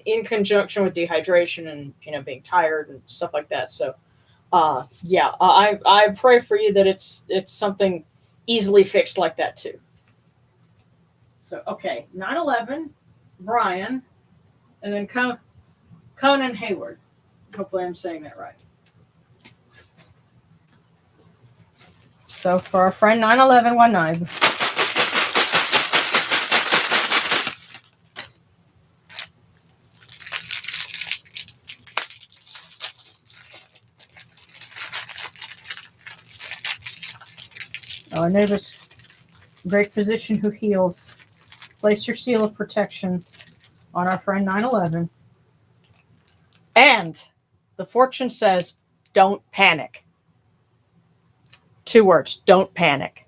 in conjunction with dehydration and being tired and stuff like that. So I pray for you that it's something easily fixed like that too. So okay, 9/11, Brian, and then Conan Hayward. Hopefully I'm saying that right. So for our friend 9/1119. Oh, Anubis, great physician who heals. Place your seal of protection on our friend 9/11. And the fortune says, don't panic. 2 words, don't panic.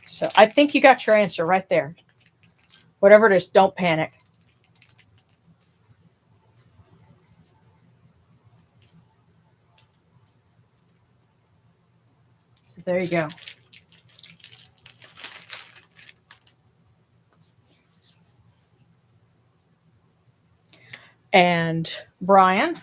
So I think you got your answer right there. Whatever it is, don't panic. So there you go. And Brian.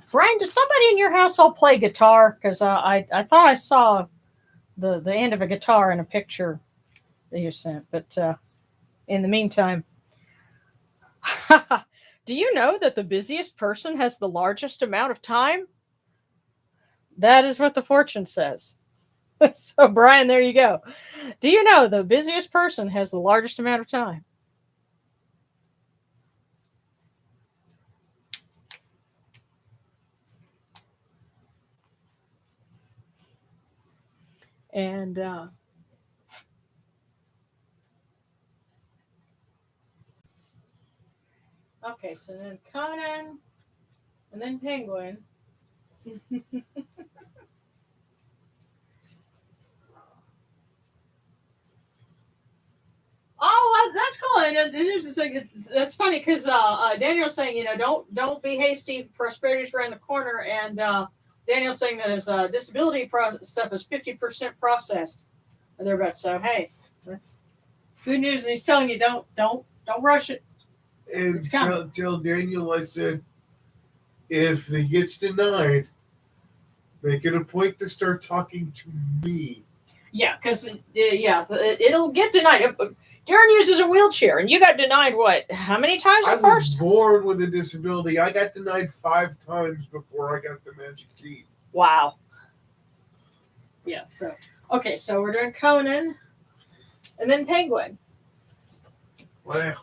Brian, does somebody in your household play guitar? Because I thought I saw the end of a guitar in a picture that you sent. But in the meantime, do you know that the busiest person has the largest amount of time? That is what the fortune says. So, Brian, there you go. Do you know the busiest person has the largest amount of time? And okay, so then Conan, and then Penguin. Oh, that's cool. And here's the thing. That's funny because Daniel's saying, don't be hasty. Prosperity's around the corner, and Daniel's saying that his disability stuff is 50% processed, or thereabouts. So hey, that's good news. And he's telling you, don't rush it. And tell Daniel I said, if it gets denied, make it a point to start talking to me. Yeah, because it'll get denied. Darren uses a wheelchair, and you got denied what? How many times at first? I was born with a disability. I got denied 5 times before I got the magic key. Wow. Yeah. So okay, so we're doing Conan. And then Penguin. Well,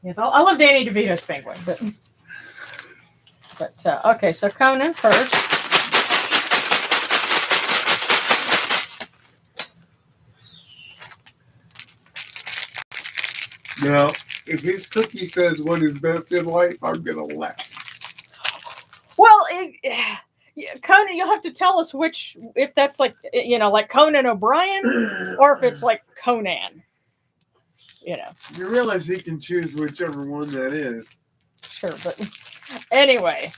Yes, I love Danny DeVito's Penguin, but okay. So Conan first. now, if his cookie says what is best in life, I'm gonna laugh. Well, Conan, you'll have to tell us which, if that's like like Conan O'Brien, or if it's like Conan. You realize he can choose whichever one that is. Sure, but anyway.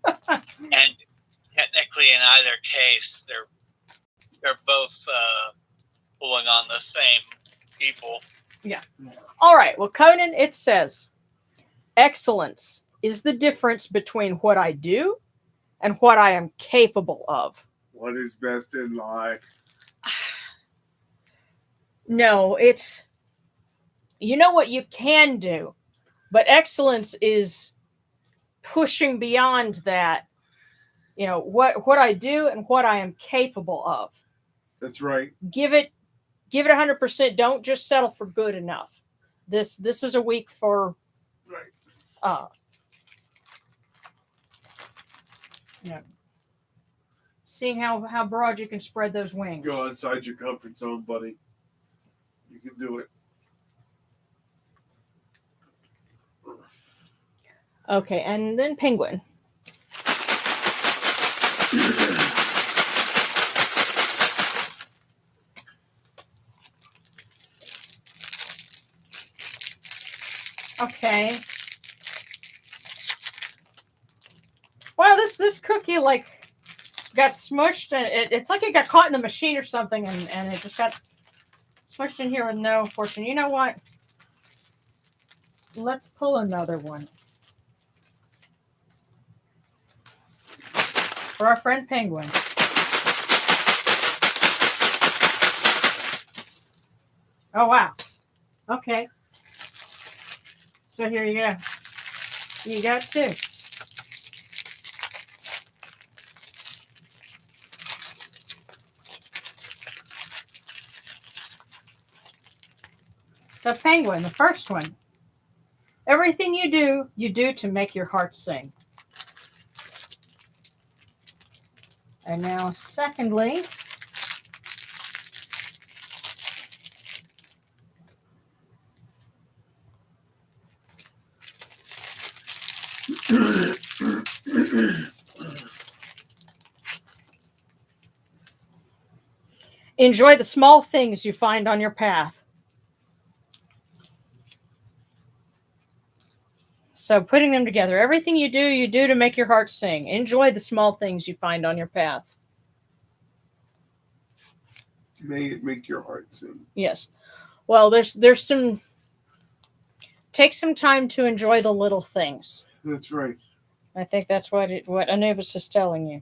And technically, in either case, they're both pulling on the same people. Yeah. All right. Well, Conan, it says, excellence is the difference between what I do and what I am capable of. What is best in life? No, it's what you can do, but excellence is pushing beyond that. What I do and what I am capable of. That's right. Give it 100%. Don't just settle for good enough. This is a week for right. Seeing how broad you can spread those wings. Go outside your comfort zone, buddy. You can do it. Okay, and then Penguin. Okay. Wow, this cookie got smushed, and it's like it got caught in the machine or something, and it just got smushed in here with no fortune. You know what? Let's pull another one for our friend Penguin. Oh wow. Okay. So here you go. You got two. So Penguin, the first one. Everything you do to make your heart sing. And now secondly, enjoy the small things you find on your path. So putting them together, everything you do to make your heart sing. Enjoy the small things you find on your path. May it make your heart sing. Yes. Well, there's some. Take some time to enjoy the little things. That's right. I think that's what Anubis is telling you.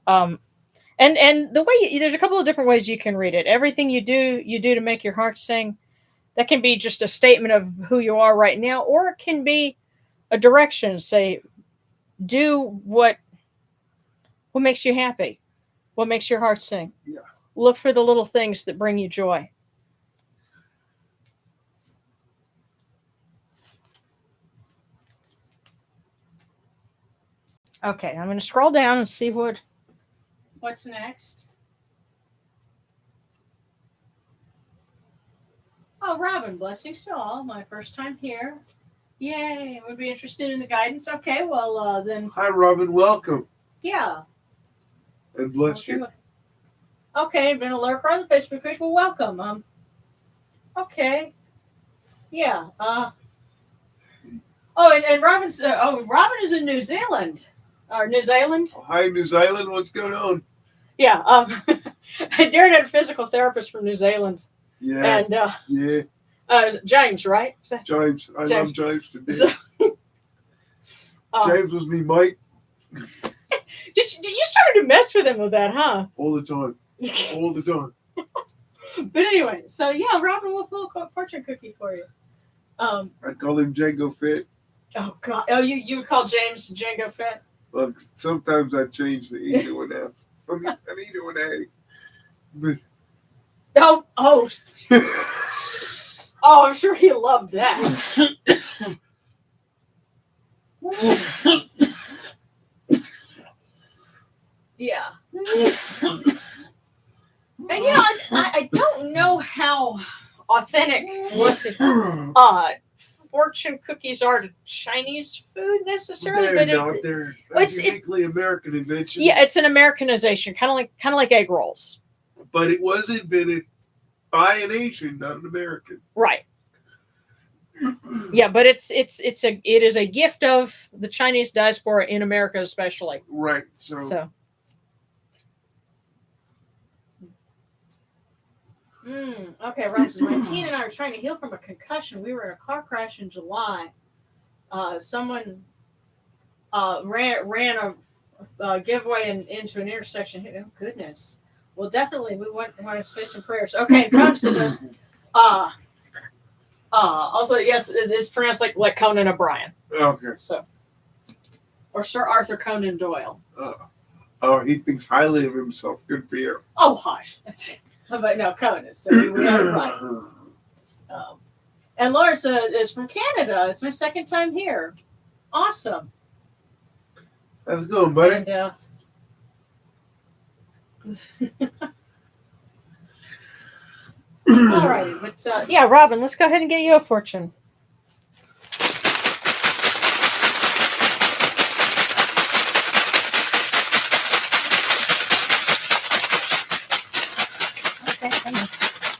And the way there's a couple of different ways you can read it. Everything you do to make your heart sing. That can be just a statement of who you are right now, or it can be a direction. Say, do what makes you happy, what makes your heart sing. Yeah. Look for the little things that bring you joy. Okay, I'm going to scroll down and see what's next. Oh, Robin, blessings to all. My first time here. Yay, would be interested in the guidance. Okay, well, then. Hi, Robin. Welcome. Yeah. And bless you. Okay, been a lurker on the Facebook page. Well, welcome. Okay. Yeah. Oh, and Robin's. Robin is in New Zealand. Or New Zealand. Oh, hi, New Zealand. What's going on? Yeah. Darren had a physical therapist from New Zealand. Yeah. And yeah. James, right? James. I love James today. So, James was me mate. Did you started to mess with him with that, huh? All the time. All the time. But anyway, so yeah, Robin will pull a fortune cookie for you. I call him Django Fett. Oh God! Oh, you would call James Django Fett? Well, sometimes I change the E to an F. I need an egg. But Oh, I'm sure he loved that. Yeah. And I don't know how authentic fortune cookies are to Chinese food necessarily, they're it's uniquely American invention. Yeah, it's an Americanization, kind of like egg rolls. But it was invented by an Asian, not an American. Right. Yeah, but it is a gift of the Chinese diaspora in America, especially. Right. So. Okay, Rob says, my teen and I were trying to heal from a concussion. We were in a car crash in July. Someone ran a giveaway into an intersection. Oh, goodness. Well, definitely, we want to say some prayers. Okay, Conan says, also, yes, it's pronounced like Conan O'Brien. Okay. So, or Sir Arthur Conan Doyle. He thinks highly of himself. Good for you. Oh, hush. But no, Conan. So we have it right. And Laura is from Canada. It's my second time here. Awesome. How's it going, buddy? And, all right, but yeah, Robin, let's go ahead and get you a fortune. Okay,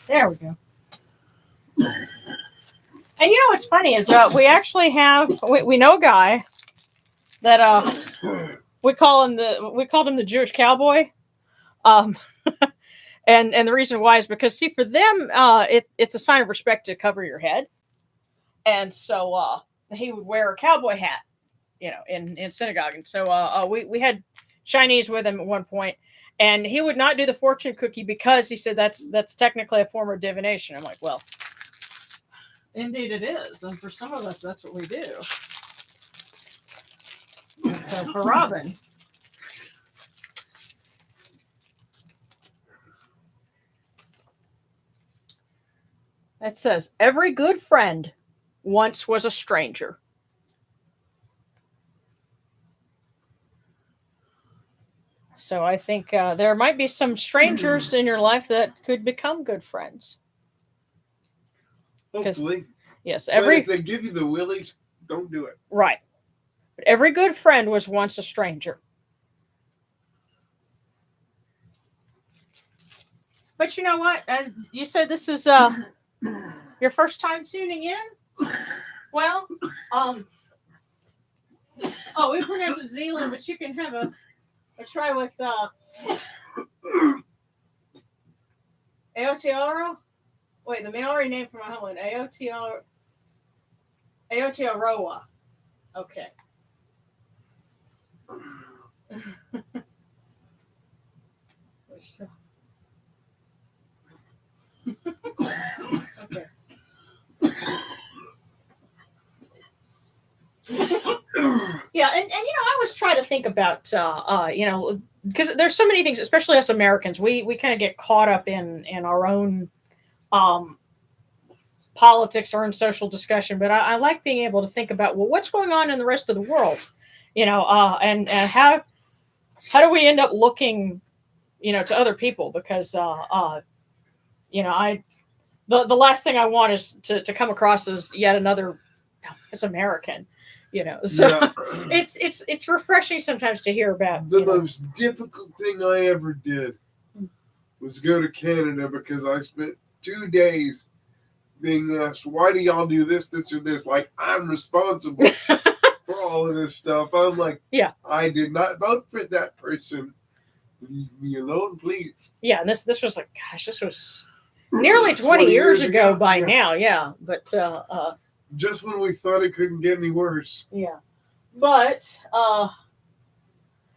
there we go. And you know what's funny is we actually we know a guy that we called him the Jewish Cowboy. And the reason why is because, see, for them, it's a sign of respect to cover your head. And so he would wear a cowboy hat, in synagogue. And so we had Chinese with him at one point, and he would not do the fortune cookie because he said that's technically a form of divination. I'm like, well, indeed it is. And for some of us, that's what we do. And so for Robin... It says, every good friend once was a stranger. So I think there might be some strangers in your life that could become good friends. Hopefully. Yes. But if they give you the willies, don't do it. Right. But every good friend was once a stranger. But you know what? As you said, this is... your first time tuning in? Well, we pronounce it Zealand, but you can have a try with Aotearoa. Wait, the Maori name for my homeland, Aotearoa. Okay. Okay. Yeah, and I always try to think about because there's so many things, especially us Americans, we kind of get caught up in our own politics or in social discussion, but I like being able to think about, well, what's going on in the rest of the world, and how do we end up looking, to other people, because the last thing I want is to come across as yet another as American, So yeah. It's refreshing sometimes to hear about. The most difficult thing I ever did was go to Canada, because I spent 2 days being asked, why do y'all do this, or this? Like, I'm responsible for all of this stuff. I'm like, yeah, I did not vote for that person. Leave me alone, please. Yeah, and this was like, gosh, this was nearly 20 years ago by now, yeah. But just when we thought it couldn't get any worse. Yeah. But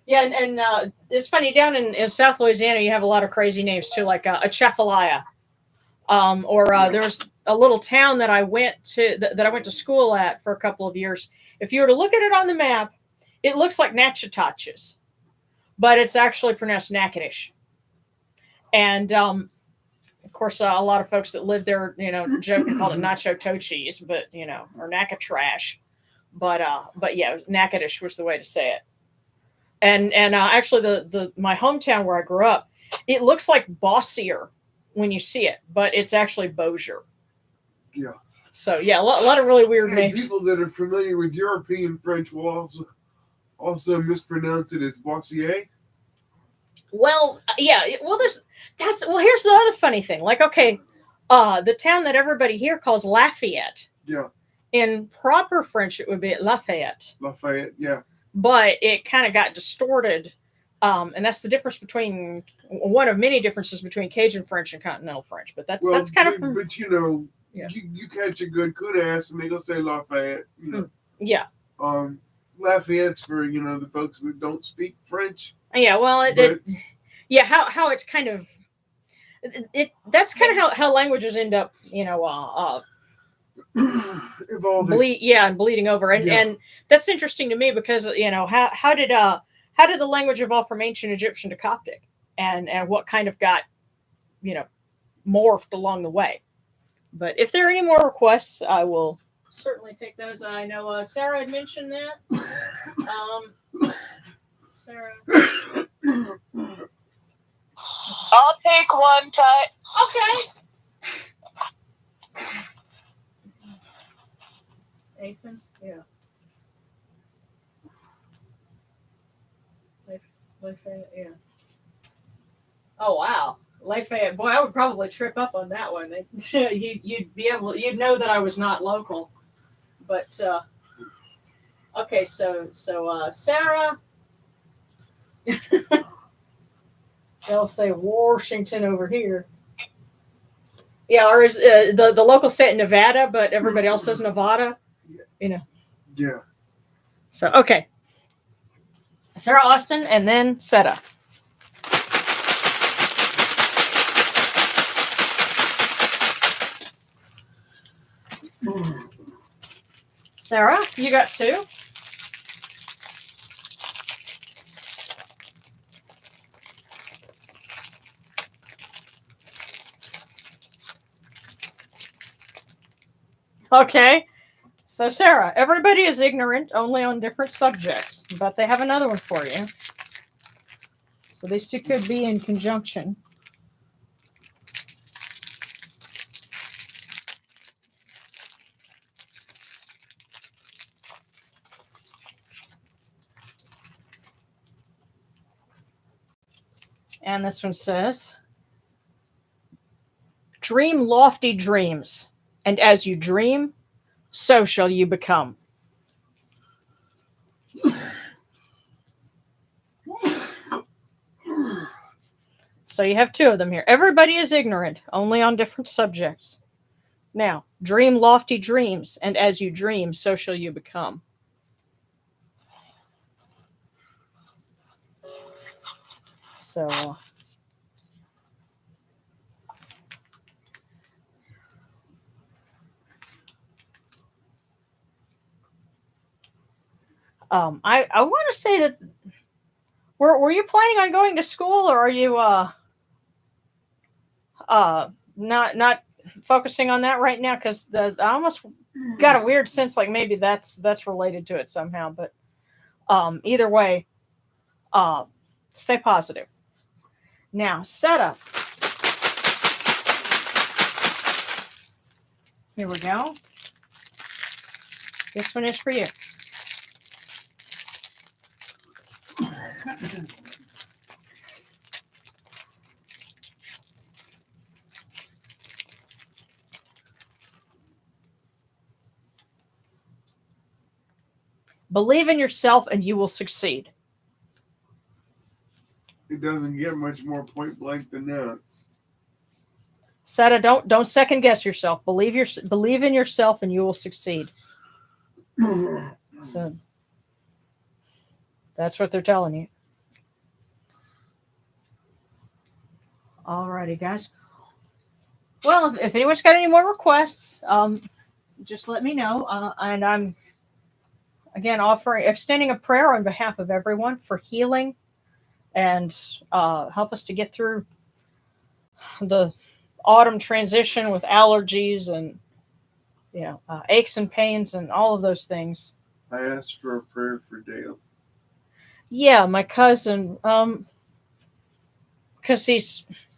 and it's funny, down in South Louisiana you have a lot of crazy names too, like Atchafalaya. There was a little town that I went to school at for a couple of years. If you were to look at it on the map, it looks like Natchitoches. but it's actually pronounced Natchitoches. And of course, a lot of folks that live there, joke and call it nacho toe cheese, but or Naca trash. But yeah, Natchitoches was the way to say it. And actually, the my hometown where I grew up, it looks like Bossier when you see it, but it's actually Bossier. Yeah. So yeah, a lot of really weird names. People that are familiar with European French will also mispronounce it as Bossier. Well, yeah. Well, here's the other funny thing. Like, okay, the town that everybody here calls Lafayette. Yeah. In proper French, it would be Lafayette. Lafayette, yeah. But it kind of got distorted, and that's the difference between one of many differences between Cajun French and Continental French. But that's kind of. But yeah. you catch a good kudas and they go say Lafayette. Yeah. Lafayette's for the folks that don't speak French. Yeah. Well, how it's kind of. That's kind of how languages end up, evolving. And bleeding over, and that's interesting to me because how did the language evolve from ancient Egyptian to Coptic, and what kind of got morphed along the way. But if there are any more requests, I will certainly take those. I know Sarah had mentioned that. Sarah, I'll take one, Tut. okay. Nathan's, yeah. Lafayette, yeah. Oh wow, Lafayette. Boy, I would probably trip up on that one. You'd know that I was not local. But okay, so Sarah. They'll say Washington over here. Yeah, or is the local say Nevada, but everybody else says Nevada. Yeah. So okay, Sarah Austin, and then Seta. Sarah, you got two. Okay. So, Sarah, everybody is ignorant only on different subjects, but they have another one for you. So these two could be in conjunction. And this one says, dream lofty dreams, and as you dream, so shall you become. So you have two of them here. Everybody is ignorant, only on different subjects. Now, dream lofty dreams, and as you dream, so shall you become. So I want to say that were you planning on going to school, or are you not focusing on that right now? Because I almost got a weird sense like maybe that's related to it somehow. But either way, stay positive. Now, Seta. Here we go. This one is for you. Believe in yourself and you will succeed. It doesn't get much more point blank than that. Seta, don't second guess yourself. Believe in yourself and you will succeed. So that's what they're telling you. Alrighty, guys. Well, if anyone's got any more requests, just let me know. And I'm again extending a prayer on behalf of everyone for healing and help us to get through the autumn transition with allergies and aches and pains and all of those things. I asked for a prayer for Dale. Yeah, my cousin, because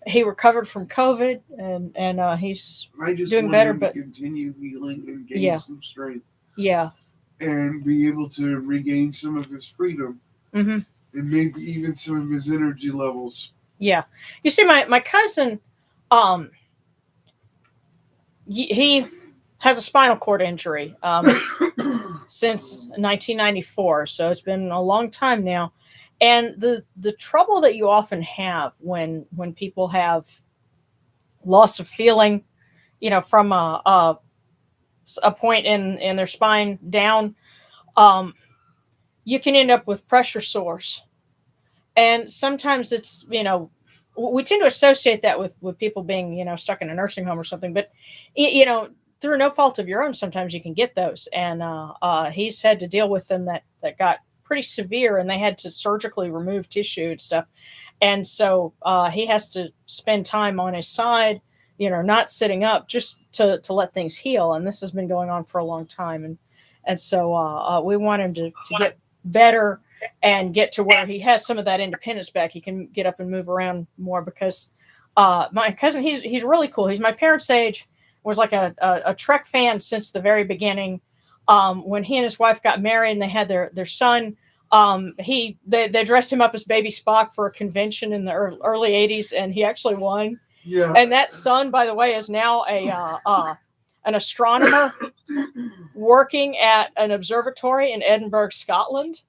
he recovered from COVID and he's I just doing want better, him but to continue healing and gain Yeah. some strength yeah, and be able to regain some of his freedom hmm and maybe even some of his energy levels. yeah. You see, my cousin, he has a spinal cord injury since 1994, so it's been a long time now. And the trouble that you often have when people have loss of feeling, from a point in their spine down, um, you can end up with pressure sores. And sometimes it's, we tend to associate that with people being, stuck in a nursing home or something. But, through no fault of your own, sometimes you can get those. And he's had to deal with them that got pretty severe, and they had to surgically remove tissue and stuff. And so he has to spend time on his side, not sitting up, just to let things heal. And this has been going on for a long time. And so we want him to get better and get to where he has some of that independence back. He can get up and move around more, because my cousin, he's really cool. He's my parents' age, was like a Trek fan since the very beginning. When he and his wife got married and they had their son, they dressed him up as baby Spock for a convention in the early 80s, and he actually won. Yeah. And that son, by the way, is now an astronomer working at an observatory in Edinburgh, Scotland.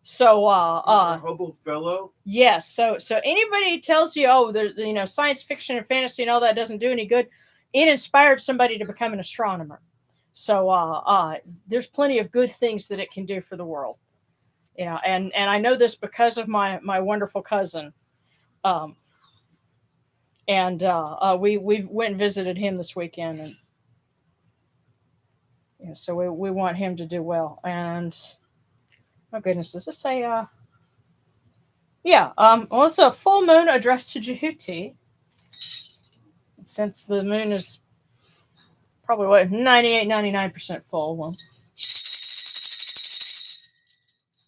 So a Hubble fellow. yes, so anybody who tells you, oh, there's science fiction and fantasy and all that doesn't do any good, it inspired somebody to become an astronomer. So there's plenty of good things that it can do for the world. And I know this because of my wonderful cousin. And we went and visited him this weekend, and so we want him to do well. And oh goodness, is this a well, it's a full moon addressed to Jehuti, since the moon is probably 99% full. Well,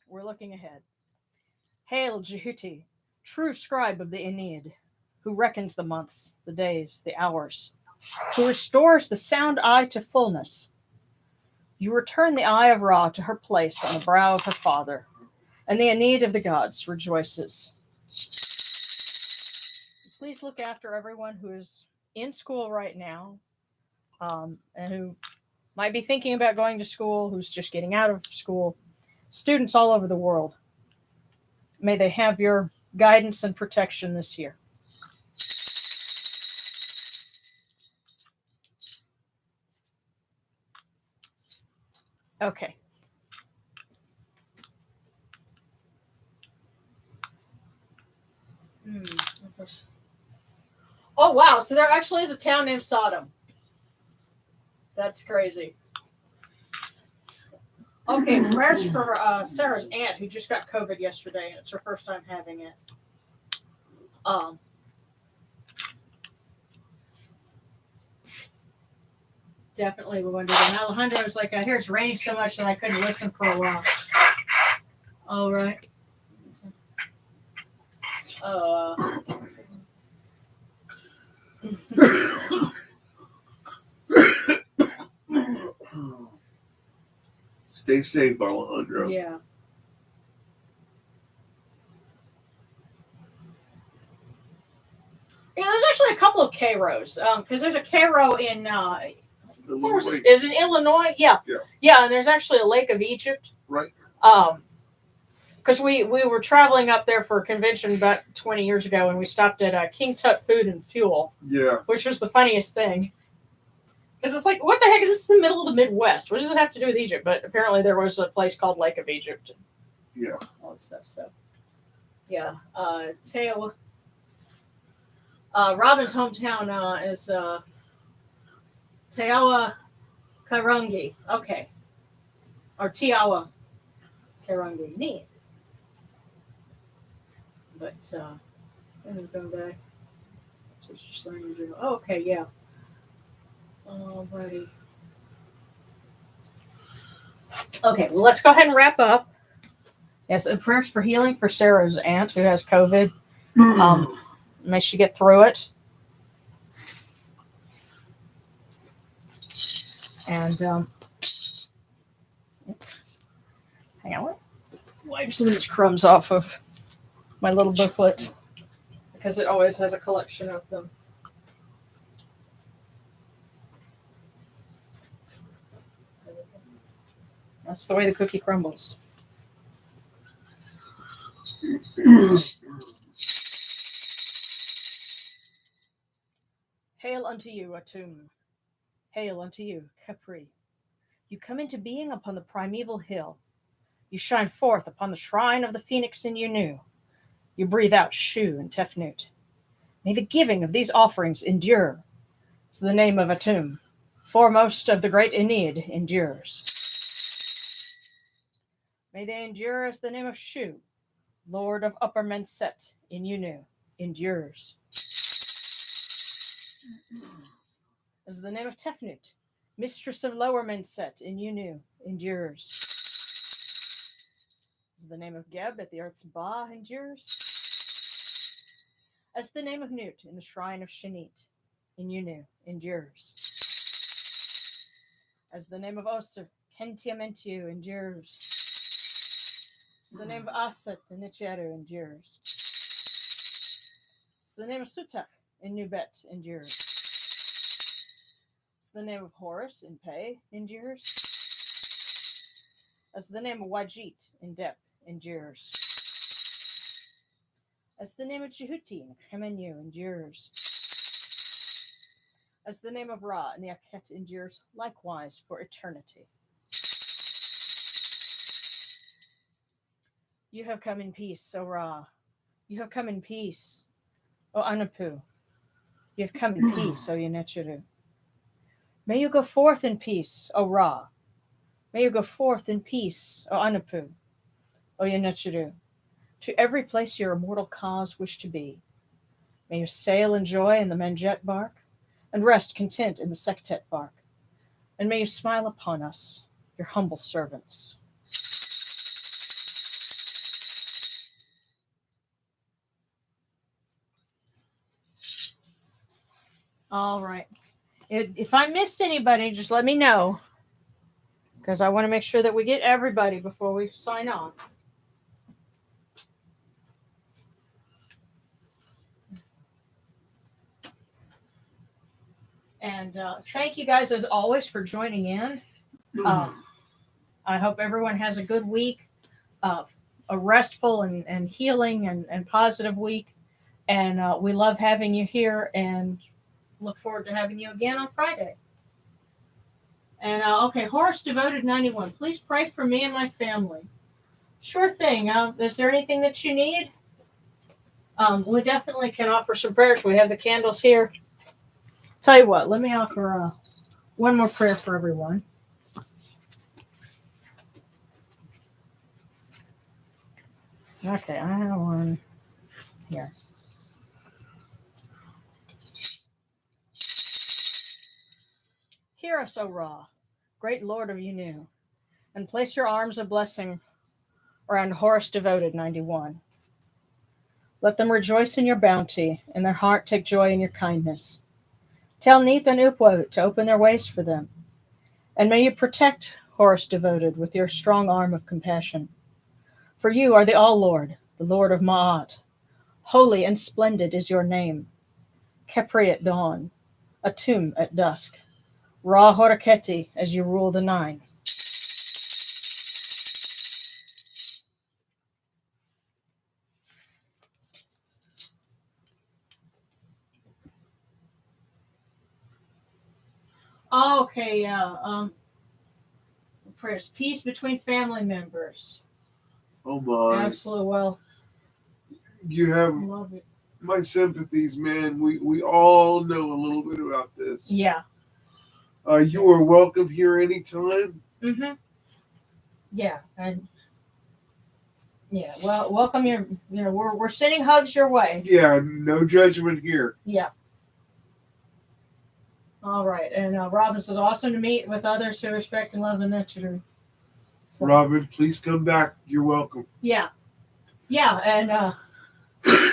we're looking ahead. Hail Jehuti, true scribe of the Aeneid, who reckons the months, the days, the hours, who restores the sound eye to fullness. You return the Eye of Ra to her place on the brow of her father, and the Aeneid of the gods rejoices. Please look after everyone who is in school right now, and who might be thinking about going to school, who's just getting out of school, students all over the world. May they have your guidance and protection this year. Okay. Oh, wow. So there actually is a town named Sodom. That's crazy. Okay, prayers for Sarah's aunt, who just got COVID yesterday, and it's her first time having it. Definitely we're going to do that. Alejandro was like, I hear it's raining so much that I couldn't listen for a while. All right. Stay safe, Alejandro. Yeah. There's actually a couple of K-Rows, because there's a K-Row in is in Illinois. Yeah. And there's actually a Lake of Egypt. Right. Because we were traveling up there for a convention about 20 years ago, and we stopped at King Tut Food and Fuel. Yeah. Which was the funniest thing. Because it's like, what the heck? This is the middle of the Midwest. What does it have to do with Egypt? But apparently there was a place called Lake of Egypt. Yeah. All that stuff. So, yeah. Teo. Robin's hometown is Teawa Karangi. Okay. Or Teawa Karangi. Neat. But let me go back. So it's just learning to do. Oh, okay, yeah. Alrighty. Okay, well, let's go ahead and wrap up. Yes, and prayers for healing for Sarah's aunt who has COVID. May she get through it. And hang on, wipe some of these crumbs off of my little booklet because it always has a collection of them. That's the way the cookie crumbles. Hail unto you, Atum. Hail unto you, Capri. You come into being upon the primeval hill. You shine forth upon the shrine of the phoenix in Unu. You breathe out Shu and Tefnut. May the giving of these offerings endure. It's the name of Atum. Foremost of the great Enid endures. May they endure as the name of Shu, Lord of Upper Menset in Unu, endures. As the name of Tefnut, Mistress of Lower Menset in Unu, endures. As the name of Geb at the Earth's Ba endures. As the name of Nut in the Shrine of Shanit in Unu, endures. As the name of Osir, Kentiamentiu endures. As the name of Aset in Nicheru endures. As the name of Sutak in Nubet endures. As the name of Horus in Pe endures. As the name of Wajit in Dep endures. As the name of Jehuti in Chemenu endures. As the name of Ra in the Akhet endures likewise for eternity. You have come in peace, O Ra. You have come in peace, O Anapu. You have come in peace, O Yenechuru. May you go forth in peace, O Ra. May you go forth in peace, O Anapu, O Yenechuru, to every place your immortal cause wish to be. May you sail in joy in the Menjet bark, and rest content in the Sektet bark. And may you smile upon us, your humble servants. All right. If I missed anybody, just let me know, because I want to make sure that we get everybody before we sign on. And thank you guys, as always, for joining in. I hope everyone has a good week, a restful and healing and positive week. And we love having you here and look forward to having you again on Friday. And okay, Horus Devoted 91, please pray for me and my family. Sure thing. Is there anything that you need? We definitely can offer some prayers. We have the candles here. Tell you what, let me offer one more prayer for everyone. Okay, I have one here. Hear us, O Ra, great Lord of Unu, and place your arms of blessing around Horus Devoted 91. Let them rejoice in your bounty, and their heart take joy in your kindness. Tell Neith and Upwo to open their ways for them. And may you protect Horus Devoted with your strong arm of compassion. For you are the All-Lord, the Lord of Ma'at. Holy and splendid is your name. Kepri at dawn, Atum at dusk, Ra Horaketi as you rule the nine. Okay, yeah. Prayers, peace between family members. Oh my! Absolutely. Well, You have love it. my sympathies, man. We all know a little bit about this. Yeah. You are welcome here anytime. Mm-hmm. Yeah, and Yeah. Well, welcome your. We're sending hugs your way. Yeah, no judgment here. Yeah. All right. And Robin says, awesome to meet with others who respect and love the nurturer. So, Robin, please come back. You're welcome. yeah. Yeah. And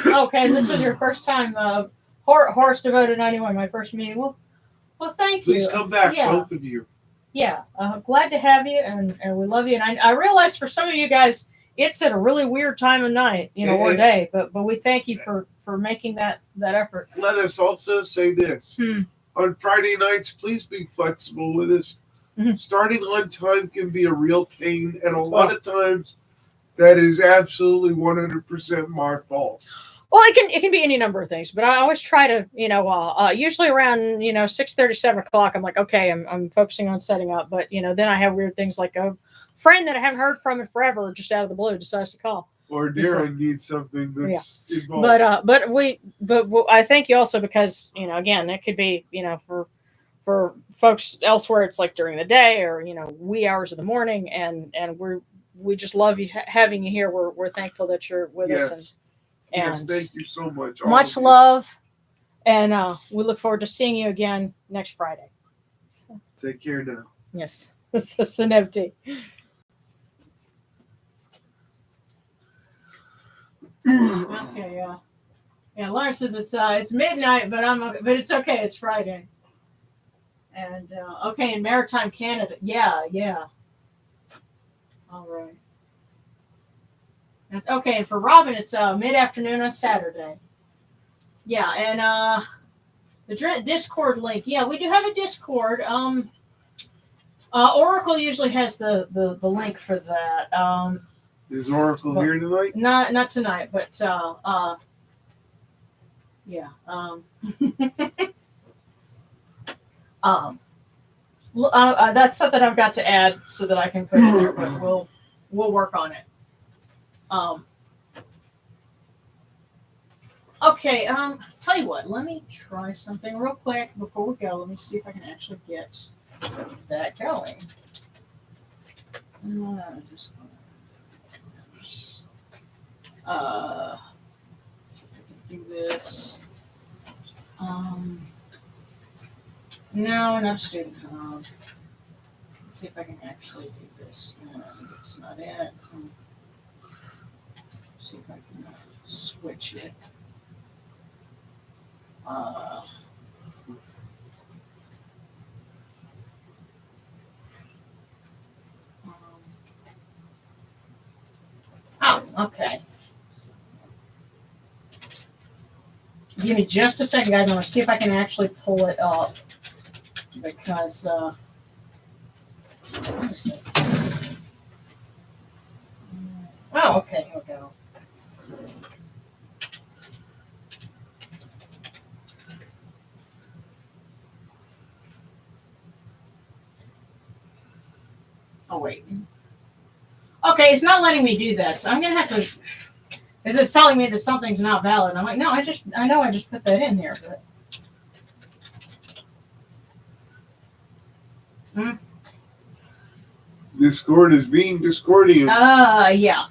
okay, this is your first time. Horse Devoted 91, my first meeting. Well, thank you. Please come back, Yeah. both of you. Yeah. Glad to have you, and we love you. And I realize for some of you guys, it's at a really weird time of night, or day. But we thank you for making that effort. Let us also say this. On Friday nights, please be flexible with us. Mhm. Starting on time can be a real pain, and a lot of times that is absolutely 100% my fault. Well, it can be any number of things, but I always try to, usually around 6:30, 7 o'clock. I'm like, okay, I'm focusing on setting up, but then I have weird things like a friend that I haven't heard from in forever, just out of the blue, decides to call. Or Darren needs something that's involved. But I thank you also because again, it could be for folks elsewhere, it's like during the day or wee hours of the morning, and we just love you having you here. We're thankful that you're with us, and yes, thank you so much. Much love, and we look forward to seeing you again next Friday. So, take care now. Yes, it's a Senevti. Okay, yeah. Laura says it's midnight, but but it's okay. It's Friday. And okay, in Maritime Canada, yeah. All right. Okay, and for Robin, it's mid-afternoon on Saturday. Yeah, and the Discord link. Yeah, we do have a Discord. Oracle usually has the link for that. Is Oracle here tonight? Not tonight, but yeah. That's something I've got to add so that I can put it there, but we'll work on it. Okay, tell you what, let me try something real quick before we go. Let me see if I can actually get that going. Just see if I can do this. No, not student hub. Let's see if I can actually do this. It's not it. See if I can switch it. Oh, okay. Give me just a second, guys. I want to see if I can actually pull it up because. Let me see. Oh, okay. Here we go. Oh, wait. Okay, it's not letting me do that, so I'm going to have to... Because it's telling me that something's not valid. I'm like, no, I know I just put that in there, but... Discord is being Discordian. Yeah.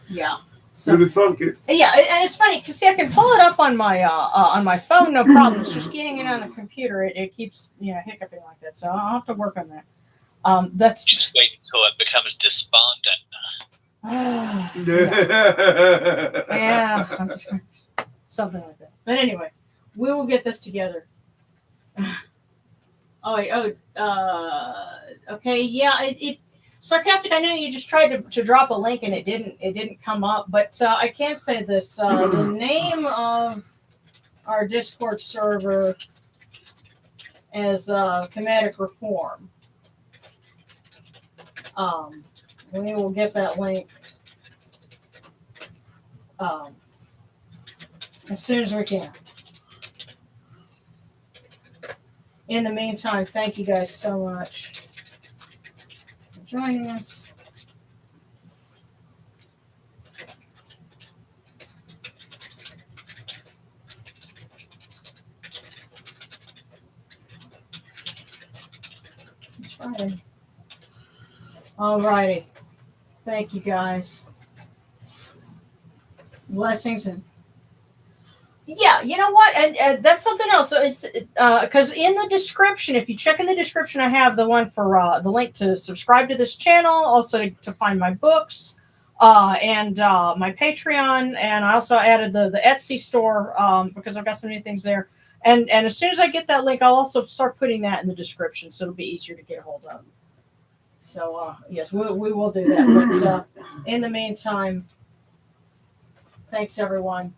So, to thunk it. Yeah, and it's funny, because see, I can pull it up on my phone, no problem. It's just getting it on the computer. It keeps, hiccuping like that, so I'll have to work on that. That's just wait until it becomes despondent. Yeah, I'm just something like that. But anyway, we will get this together. Okay, yeah. It Sarcastic. I know you just tried to drop a link and it didn't come up, but I can say this: the name of our Discord server is Kemetic Reform. We will get that link as soon as we can. In the meantime, thank you guys so much for joining us. It's Friday. All righty. Thank you guys. Blessings and yeah, you know what? And that's something else. So it's because in the description, if you check in the description, I have the one for the link to subscribe to this channel, also to find my books, and my Patreon, and I also added the Etsy store because I've got some new things there. And as soon as I get that link, I'll also start putting that in the description, so it'll be easier to get a hold of. So yes, we will do that. But in the meantime, thanks everyone.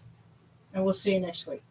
And we'll see you next week.